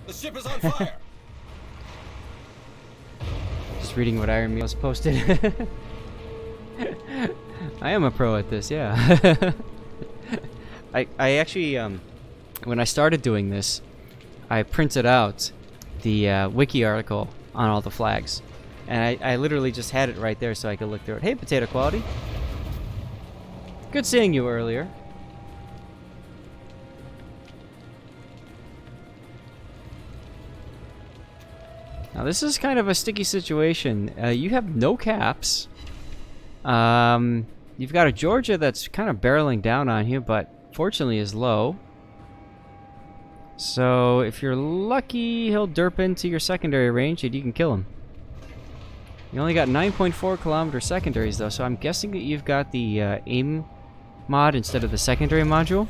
The ship is on fire. Just reading what Iron Meals posted. I am a pro at this, yeah. I actually, when I started doing this, I printed out the wiki article on all the flags. And I literally just had it right there so I could look through it. Hey, Potato Quality. Good seeing you earlier. Now this is kind of a sticky situation. You have no caps. You've got a Georgia that's kind of barreling down on you, but fortunately is low. So if you're lucky, he'll derp into your secondary range and you can kill him. You only got 9.4 kilometer secondaries though, so I'm guessing that you've got the aim mod instead of the secondary module.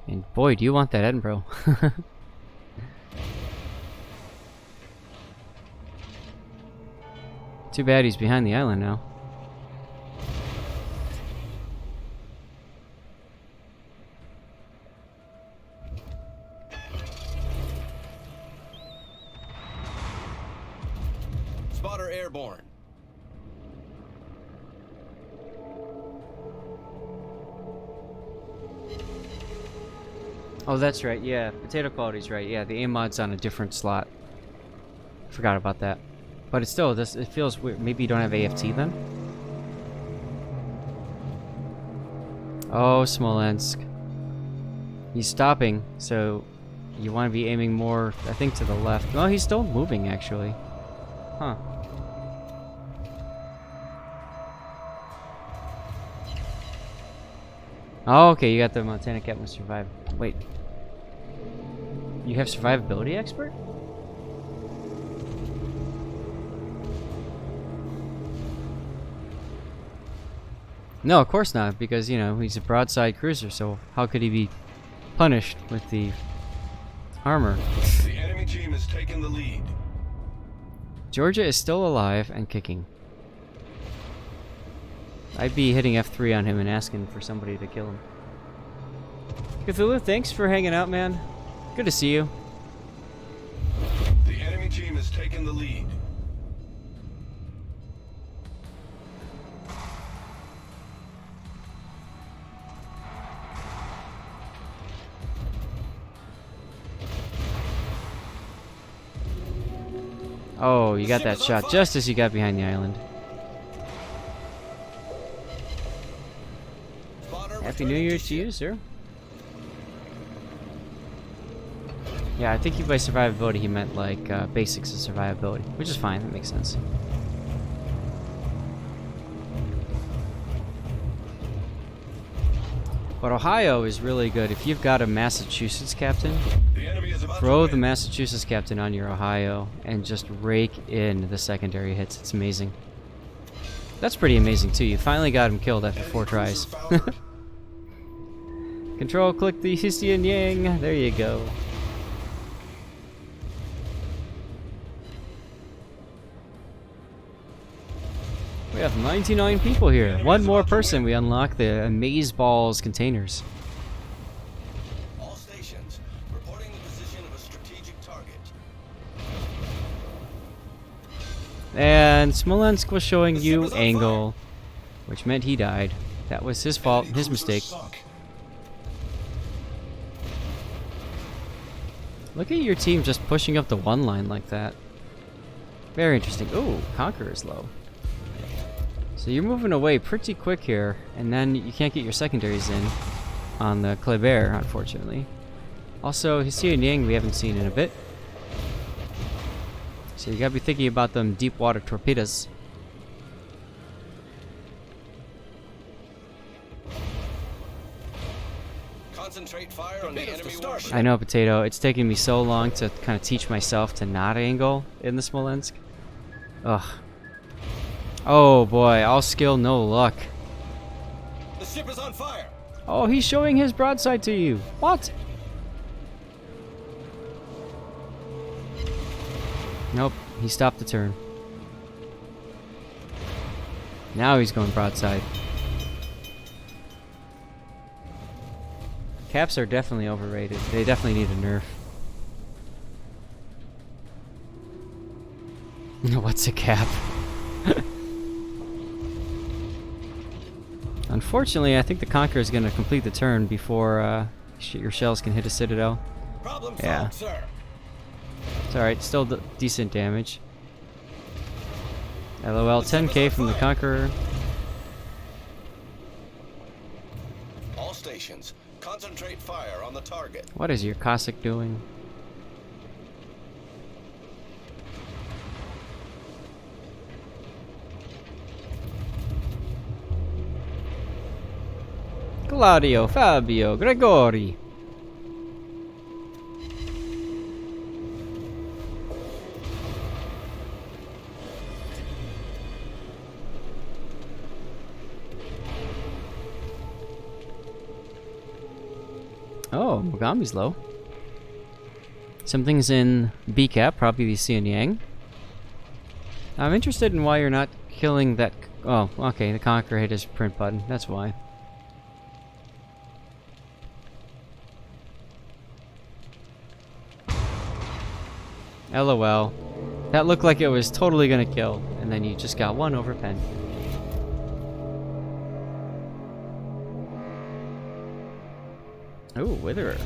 And boy, do you want that Edinburgh. Too bad he's behind the island now. Spotter airborne. Oh, that's right. Yeah, potato quality's right. Yeah, the aim mod's on a different slot. Forgot about that. But it's still this. It feels weird. Maybe you don't have AFT then. Oh, Smolensk. He's stopping, so you want to be aiming more, I think, to the left. No, he's still moving actually. Huh. Oh, okay, you got the Montana Captain survive. Wait. You have survivability expert? No, of course not, because, you know, he's a broadside cruiser, so how could he be punished with the armor? The enemy team has taken the lead. Georgia is still alive and kicking. I'd be hitting F3 on him and asking for somebody to kill him. Cthulhu, thanks for hanging out, man. Good to see you. The enemy team has taken the lead. Oh, you got that shot just as you got behind the island. Happy New Year to you, sir. Yeah, I think by survivability he meant like basics of survivability, which is fine, that makes sense. But Ohio is really good. If you've got a Massachusetts captain, throw the Massachusetts captain on your Ohio and just rake in the secondary hits. It's amazing. That's pretty amazing too. You finally got him killed after 4 tries. Control click the Histien Yang. There you go. We have 99 people here. One more person, we unlock the Amaze Balls containers. All stations reporting the position of a strategic target. And Smolensk was showing you angle, which meant he died. That was his fault, his mistake. Look at your team just pushing up the 1 line like that. Very interesting. Ooh, Conqueror's low. So you're moving away pretty quick here, and then you can't get your secondaries in on the Kleber, unfortunately. Also, Histien Yang we haven't seen in a bit. So you gotta be thinking about them deep water torpedoes. Concentrate fire on the enemy warship. I know, Potato. It's taking me so long to kind of teach myself to not angle in the Smolensk. Ugh. Oh boy, all skill, no luck. The ship is on fire. Oh, he's showing his broadside to you. What? Nope, he stopped the turn. Now he's going broadside. Caps are definitely overrated. They definitely need a nerf. What's a cap? Unfortunately, I think the Conqueror is going to complete the turn before your shells can hit a citadel. Problem Yeah. solved, sir. It's alright, still decent damage. LOL, 10k from the Conqueror. All stations Concentrate fire on the target. What is your Cossack doing? Claudio, Fabio, Gregori. Oh, Mogami's low. Something's in B cap, probably the Xian Yang. I'm interested in why you're not killing that. Oh, okay, the Conqueror hit his print button. That's why. LOL. That looked like it was totally gonna kill, and then you just got one over pen. Ooh, Witherer.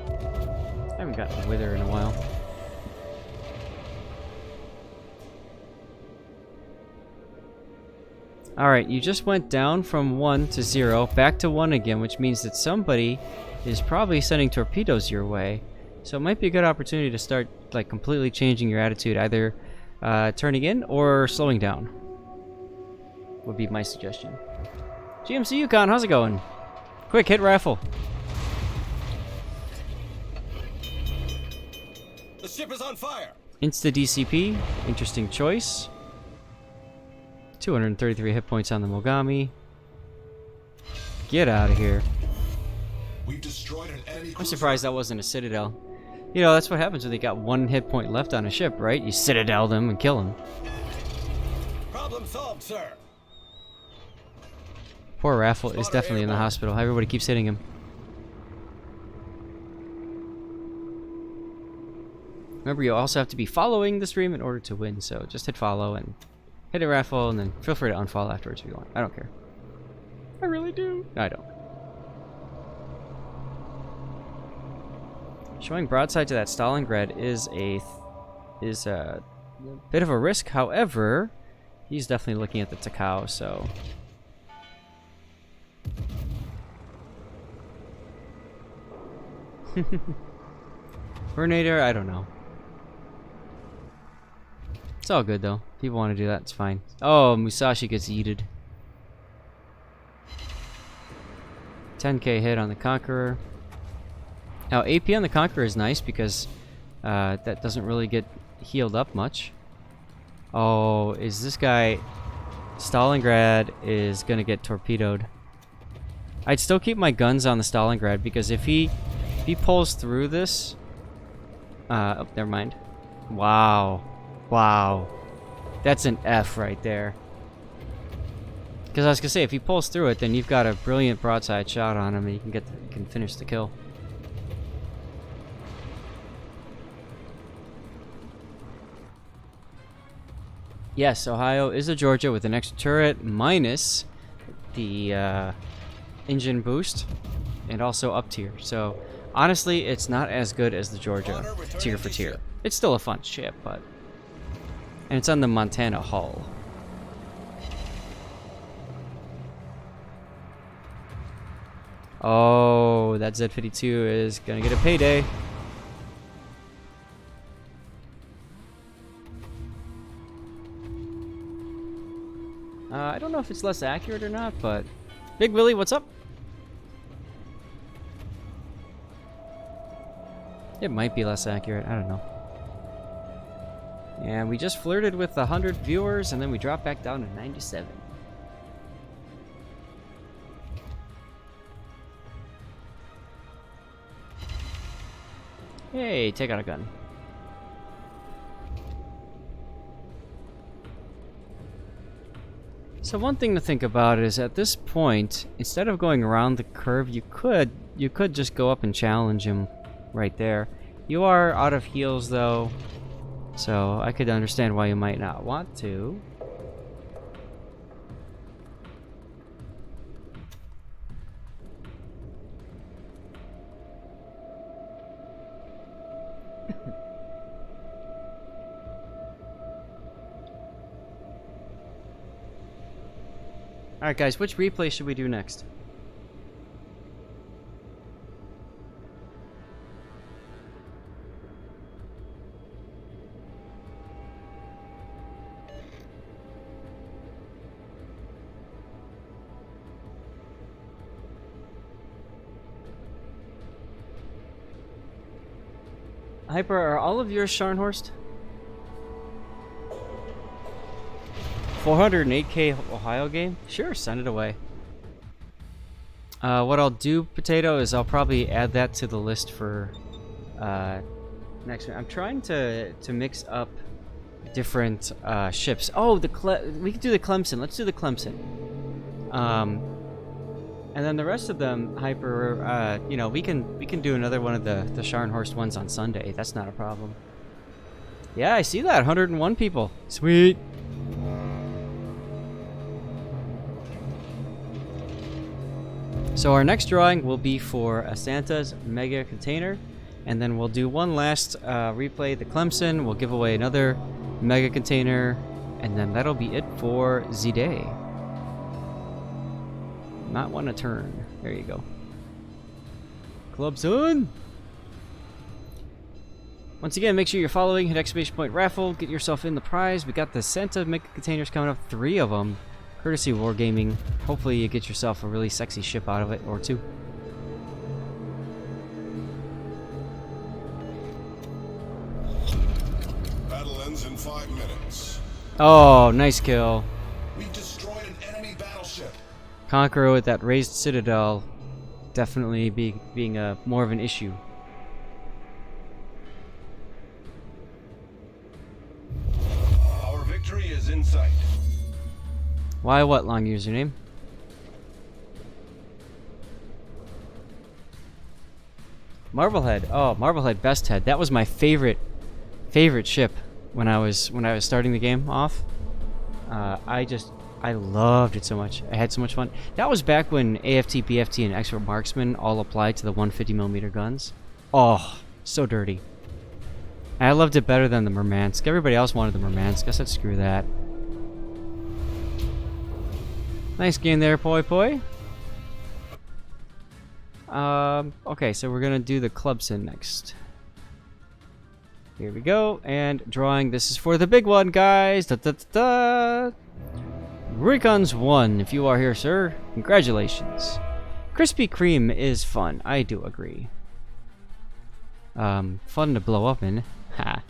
I haven't gotten a Wither in a while. Alright, you just went down from 1 to 0, back to 1 again, which means that somebody is probably sending torpedoes your way. So it might be a good opportunity to start like completely changing your attitude, either turning in or slowing down. Would be my suggestion. GMC Yukon, how's it going? Quick, hit raffle. The ship is on fire. Insta DCP, interesting choice. 233 hit points on the Mogami. Get out of here. We've destroyed an enemy. I'm surprised that wasn't a Citadel. You know, that's what happens when they got 1 hit point left on a ship, right? You Citadel them and kill them. Problem solved, sir. Poor Raffle is definitely in the hospital. Everybody keeps hitting him. Remember, you also have to be following the stream in order to win, so just hit follow and hit a Raffle, and then feel free to unfollow afterwards if you want. I don't care. I really do. No, I don't. Showing broadside to that Stalingrad is a bit of a risk. However, he's definitely looking at the Takao, so... Vernator, I don't know. It's all good though. People want to do that, it's fine. Oh, Musashi gets yeeted. 10k hit on the Conqueror. Now AP on the Conqueror is nice because that doesn't really get healed up much. Oh, is this guy... Stalingrad is gonna get torpedoed. I'd still keep my guns on the Stalingrad because if he pulls through this... oh, never mind. Wow. Wow. That's an F right there. Because I was gonna say, if he pulls through it, then you've got a brilliant broadside shot on him, and you can finish the kill. Yes, Ohio is a Georgia with an extra turret minus the engine boost, and also up tier. So honestly, it's not as good as the Georgia tier for tier. It's still a fun ship, but... And it's on the Montana hull. Oh, that Z-52 is gonna get a payday. I don't know if it's less accurate or not, but... Big Willie, what's up? It might be less accurate, I don't know. And we just flirted with 100 viewers, and then we dropped back down to 97. Hey, take out a gun. So one thing to think about is at this point, instead of going around the curve, you could just go up and challenge him right there. You are out of heals though, so I could understand why you might not want to. Alright guys, which replay should we do next? Hyper, are all of yours Scharnhorst? 408k Ohio game? Sure, send it away. What I'll do, Potato, is I'll probably add that to the list for next one. I'm trying to mix up different ships. Oh, we could do the Clemson. Let's do the Clemson. And then the rest of them, Hyper, you know, we can do another one of the Scharnhorst ones on Sunday. That's not a problem. Yeah, I see that. 101 people. Sweet. So our next drawing will be for a Santa's Mega Container, and then we'll do one last replay, the Clemson. We'll give away another Mega Container, and then that'll be it for the day. Not one a turn. There you go. Clemson! Once again, make sure you're following, hit exclamation point raffle, get yourself in the prize. We got the Santa Mega Containers coming up, 3 of them. Courtesy Wargaming. Hopefully you get yourself a really sexy ship out of it, or 2. Battle ends in 5 minutes. Oh, nice kill. We destroyed an enemy battleship. Conqueror with that raised citadel definitely being more of an issue. Our victory is in sight. Why what, long username? Marblehead. Oh, Marblehead Best Head. That was my favorite ship when I was starting the game off. I loved it so much. I had so much fun. That was back when AFT, BFT, and Expert Marksman all applied to the 150mm guns. Oh, so dirty. I loved it better than the Murmansk. Everybody else wanted the Murmansk. I said screw that. Nice game there, Poi Poi. Okay, so we're gonna do the Clemson next. Here we go, and drawing. This is for the big one, guys. Da, da, da, da. Recons 1, if you are here, sir, congratulations. Krispy Kreme is fun, I do agree. Fun to blow up in. Ha.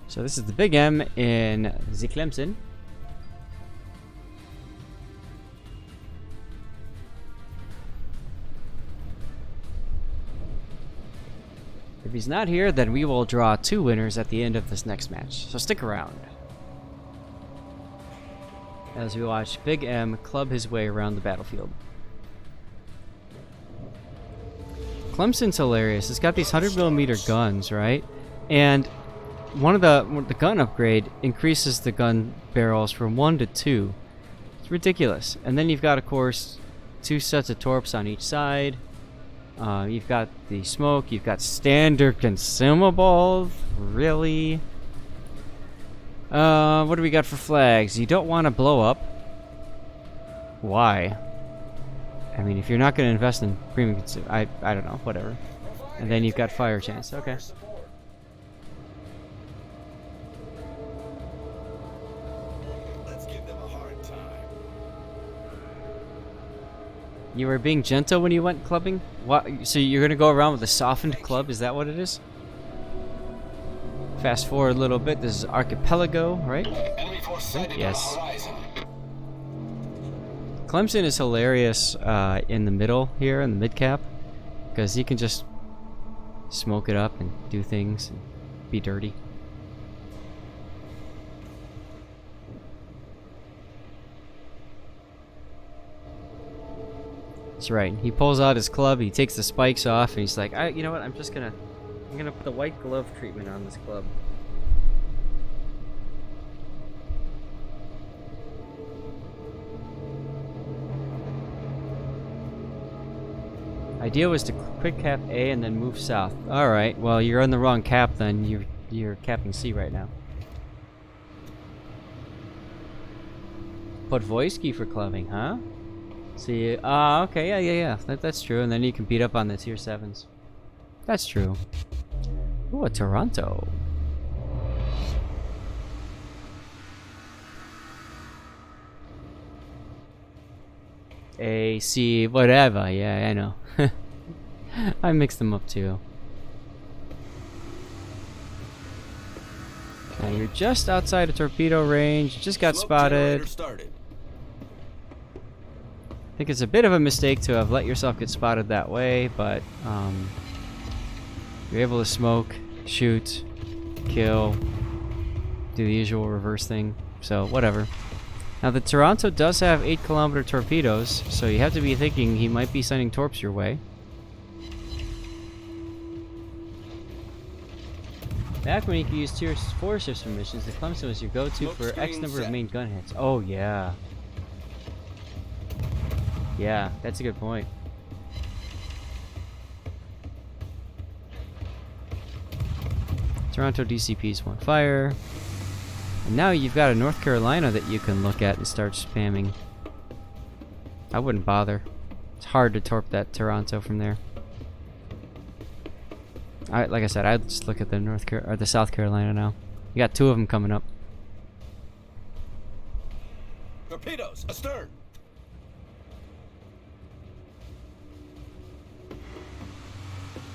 So this is the Big M in the Clemson. If he's not here, then we will draw 2 winners at the end of this next match. So stick around as we watch Big M club his way around the battlefield. Clemson's hilarious. It's got these 100mm guns, right? And one of the gun upgrade increases the gun barrels from 1 to 2. It's ridiculous. And then you've got, of course, 2 sets of torps on each side. You've got the smoke. You've got standard consumables. Really? What do we got for flags? You don't want to blow up. Why? I mean, if you're not going to invest in premium I don't know. Whatever. And then you've got fire chance. Okay. You were being gentle when you went clubbing? What? So you're gonna go around with a softened club? Is that what it is? Fast forward a little bit. This is Archipelago, right? Yes. Clemson is hilarious in the middle here, in the mid cap, because he can just smoke it up and do things and be dirty. That's right. He pulls out his club, he takes the spikes off, and he's like, you know what, I'm gonna put the white glove treatment on this club. idea was to quick cap A and then move south. Alright, well you're on the wrong cap then. You're capping C right now. Podvoisky for clubbing, huh? See, okay, yeah. That's true. And then you can beat up on the tier 7s. That's true. Ooh, a Toronto. A, C, whatever. Yeah, I know. I mixed them up too. Now you're just outside of torpedo range. You just got Smoke spotted. generator started. I think it's a bit of a mistake to have let yourself get spotted that way, but you're able to smoke, shoot, kill, do the usual reverse thing. So whatever. Now the Toronto does have 8-kilometer torpedoes, so you have to be thinking he might be sending torps your way. Back when you could use tier 4 ships for missions, the Clemson was your go-to Smoke for X screen number of set. main gun hits. Oh yeah. Yeah, that's a good point. Toronto DCP's one fire. And now you've got a North Carolina that you can look at and start spamming. I wouldn't bother. It's hard to torp that Toronto from there. Like I said, I'd just look at the the South Carolina now. You got 2 of them coming up. Torpedoes astern.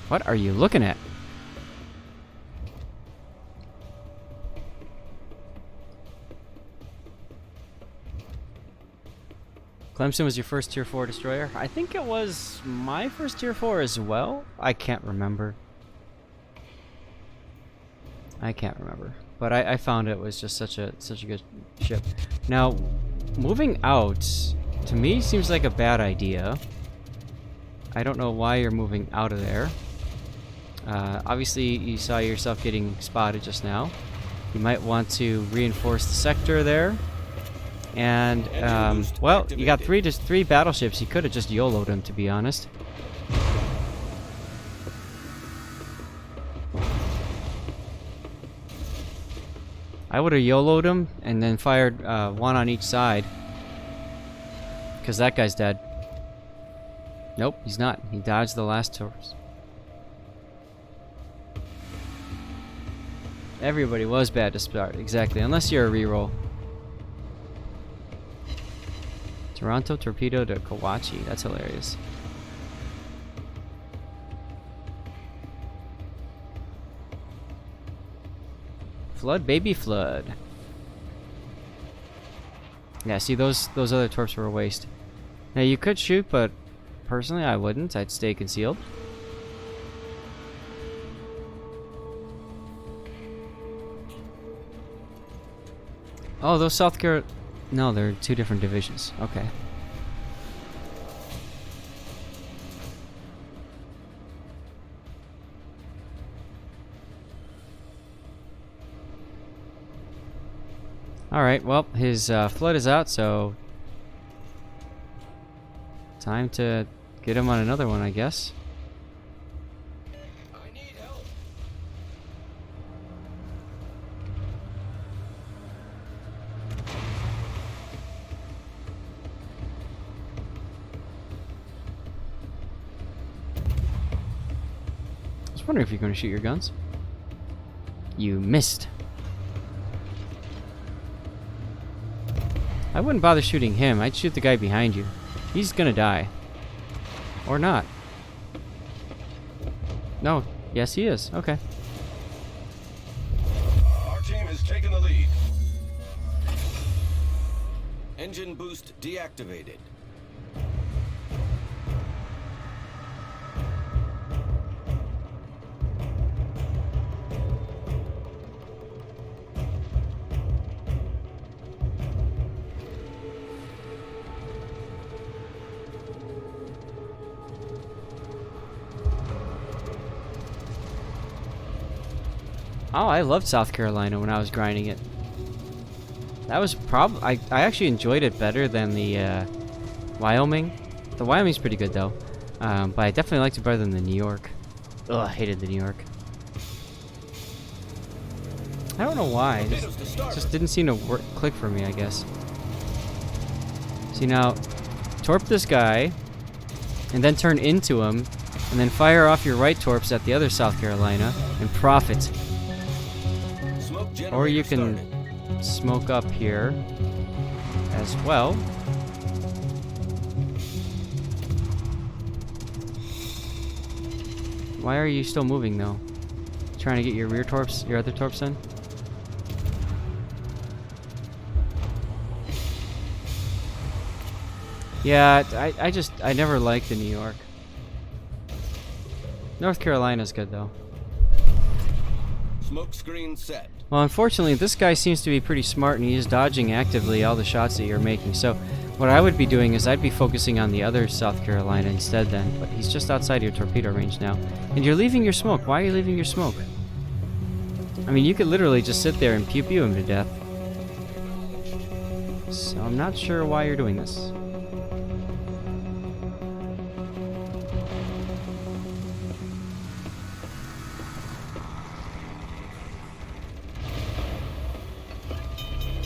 What are you looking at? Clemson was your first tier 4 destroyer? I think it was my first tier 4 as well. I can't remember. But I found it was just such a good ship. Now, moving out to me seems like a bad idea. I don't know why you're moving out of there. Obviously, you saw yourself getting spotted just now. You might want to reinforce the sector there. And, well, you got three battleships. You could have just YOLO'd them, to be honest. I would have YOLO'd them and then fired one on each side. Because that guy's dead. Nope, he's not. He dodged the last torps. Everybody was bad to start, exactly. Unless you're a reroll. Toronto torpedo to Kawachi. That's hilarious. Flood, baby, flood. Yeah, see, those other torps were a waste. Now, you could shoot, but personally, I wouldn't. I'd stay concealed. Oh, those South Carolina... No, they're 2 different divisions. Okay. Alright, well, his flood is out, so... time to get him on another one, I guess. I need help. I was wondering if you're going to shoot your guns. You missed. I wouldn't bother shooting him. I'd shoot the guy behind you. He's gonna die. Or not. No. Yes, he is. Okay. Our team has taken the lead. Engine boost deactivated. Oh, I loved South Carolina when I was grinding it. That was I actually enjoyed it better than the Wyoming. The Wyoming's pretty good though. But I definitely liked it better than the New York. Ugh, I hated the New York. I don't know why. It just didn't seem to click for me, I guess. See now, torp this guy, and then turn into him, and then fire off your right torps at the other South Carolina, and profit. Smoke generator Or you can started. smoke up here as well. Why are you still moving though? Trying to get your rear torps, your other torps in? Yeah, I never liked the New York. North Carolina's good though. Smoke screen set. Well, unfortunately, this guy seems to be pretty smart and he is dodging actively all the shots that you're making. So, what I would be doing is I'd be focusing on the other South Carolina instead then. But he's just outside your torpedo range now. And you're leaving your smoke. Why are you leaving your smoke? I mean, you could literally just sit there and pew-pew him to death. So, I'm not sure why you're doing this.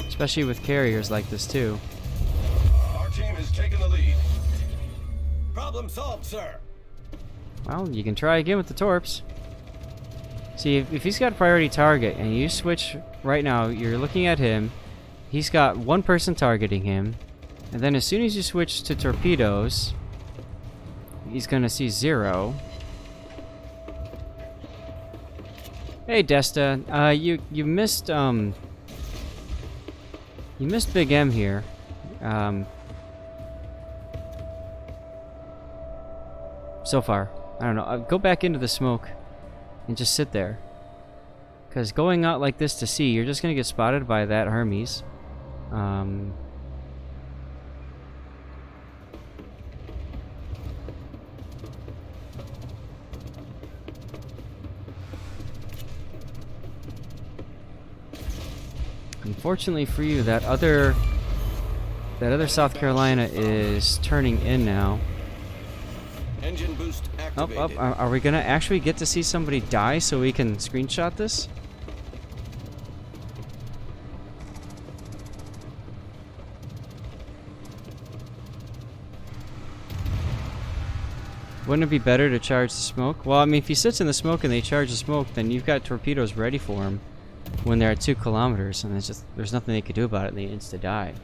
Especially with carriers like this too. Our team has taken the lead. Problem solved, sir. Well, you can try again with the torps. See, if he's got priority target and you switch right now, you're looking at him. He's got one person targeting him. And then as soon as you switch to torpedoes, he's gonna see 0. Hey Desta, you missed you missed Big M here. So far. I don't know. Go back into the smoke and just sit there. Because going out like this to sea, you're just going to get spotted by that Hermes. Unfortunately for you, that other South Carolina is turning in now. Engine boost Up, activated. Are we gonna actually get to see somebody die so we can screenshot this? Wouldn't it be better to charge the smoke? Well, I mean, if he sits in the smoke and they charge the smoke, then you've got torpedoes ready for him when they're at 2 kilometers, and there's nothing they could do about it, and they insta-die.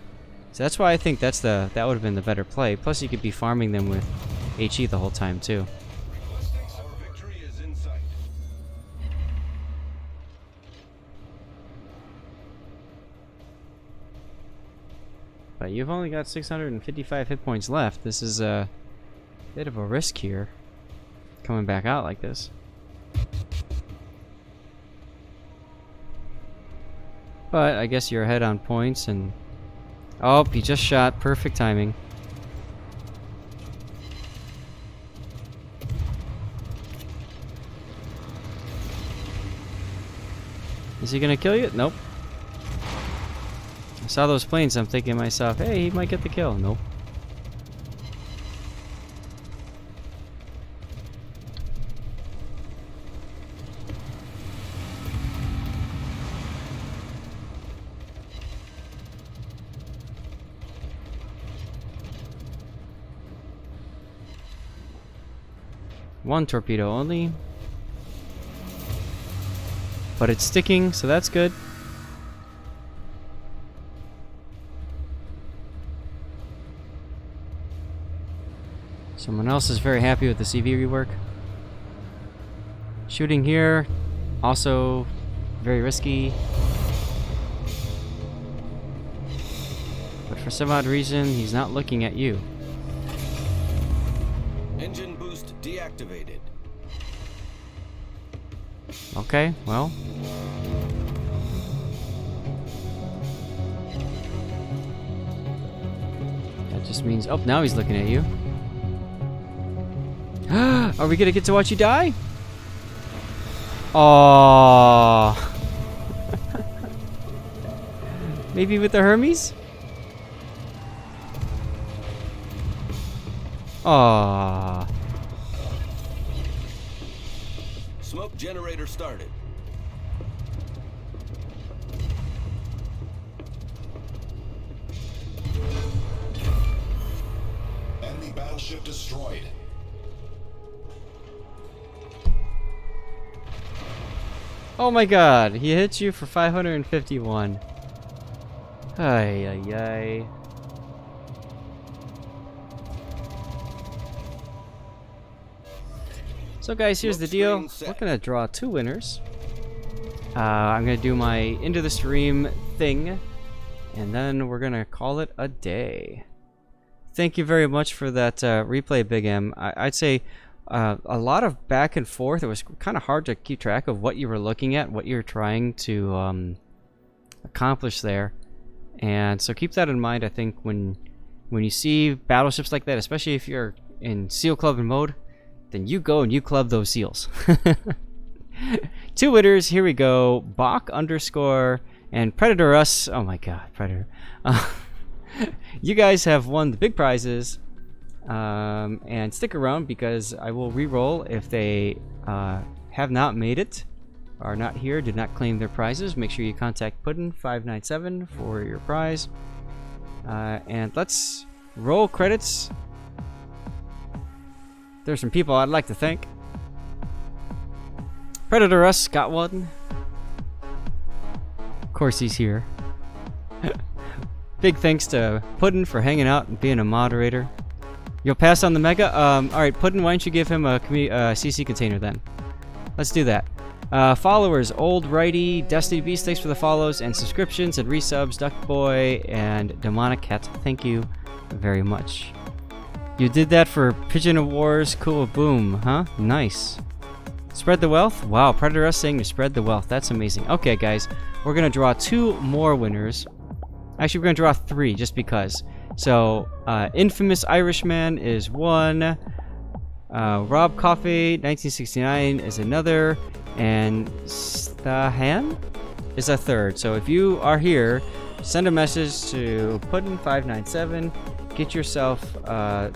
So that's why I think that would have been the better play. Plus, you could be farming them with HE the whole time too. Our victory is in sight. But you've only got 655 hit points left. This is a bit of a risk here, coming back out like this. But I guess you're ahead on points, and oh, he just shot. Perfect timing. Is he gonna kill you? Nope. I saw those planes, I'm thinking to myself, hey, he might get the kill. Nope. One torpedo only. But it's sticking, so that's good. Someone else is very happy with the CV rework. Shooting here, also very risky. But for some odd reason, he's not looking at you. Engine boost deactivated. Okay, well. That just means, oh, now he's looking at you. Are we gonna get to watch you die? Oh. Maybe with the Hermes? Aww. Generator started. Enemy battleship destroyed. Oh my god, he hit you for 551. Ay, ay, ay. So guys, here's the deal. We're gonna draw 2 winners. I'm gonna do my into the stream thing, and then we're gonna call it a day. Thank you very much for that replay, Big M. I'd say a lot of back and forth. It was kind of hard to keep track of what you were looking at, what you're trying to accomplish there. And so keep that in mind. I think when you see battleships like that, especially if you're in SEAL clubbing mode, then you go and you club those SEALs. 2 winners, here we go. Bach _ and Predator Us. Oh my god, Predator. You guys have won the big prizes. And stick around because I will re-roll if they have not made it, are not here, did not claim their prizes. Make sure you contact Puddin597 for your prize. And let's roll credits. There's some people I'd like to thank. Predator Us got one. Of course he's here. Big thanks to Puddin for hanging out and being a moderator. You'll pass on the mega? Alright, Puddin, why don't you give him a CC container then? Let's do that. Followers, Old Righty, Destiny Beast, thanks for the follows and subscriptions and resubs, Duckboy, and Demonic Cat, thank you very much. You did that for Pigeon of Wars, cool, boom, huh? Nice. Spread the wealth? Wow, Predator Us saying to spread the wealth, that's amazing. Okay, guys, we're gonna draw 2 more winners. Actually, we're gonna draw 3 just because. So, Infamous Irishman is 1. Rob Coffee, 1969 is another. And Stahan is a 3rd. So if you are here, send a message to Puddin597. Get yourself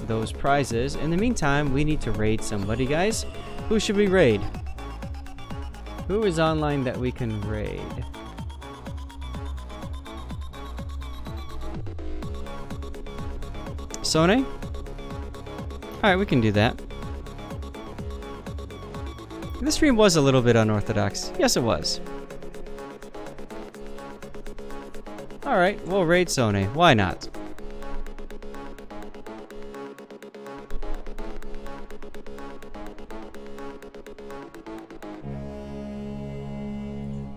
those prizes. In the meantime, we need to raid somebody, guys. Who should we raid? Who is online that we can raid? Sone? Alright, we can do that. This stream was a little bit unorthodox. Yes, it was. Alright, we'll raid Sone. Why not?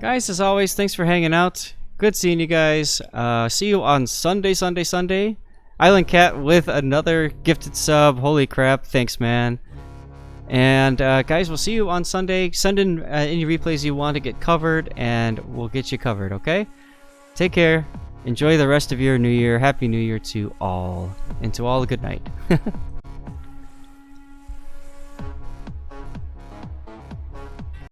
Guys, as always, thanks for hanging out. Good seeing you guys. See you on Sunday. Island Cat with another gifted sub. Holy crap. Thanks, man. And guys, we'll see you on Sunday. Send in any replays you want to get covered, and we'll get you covered, okay? Take care. Enjoy the rest of your new year. Happy New Year to all. And to all, a good night.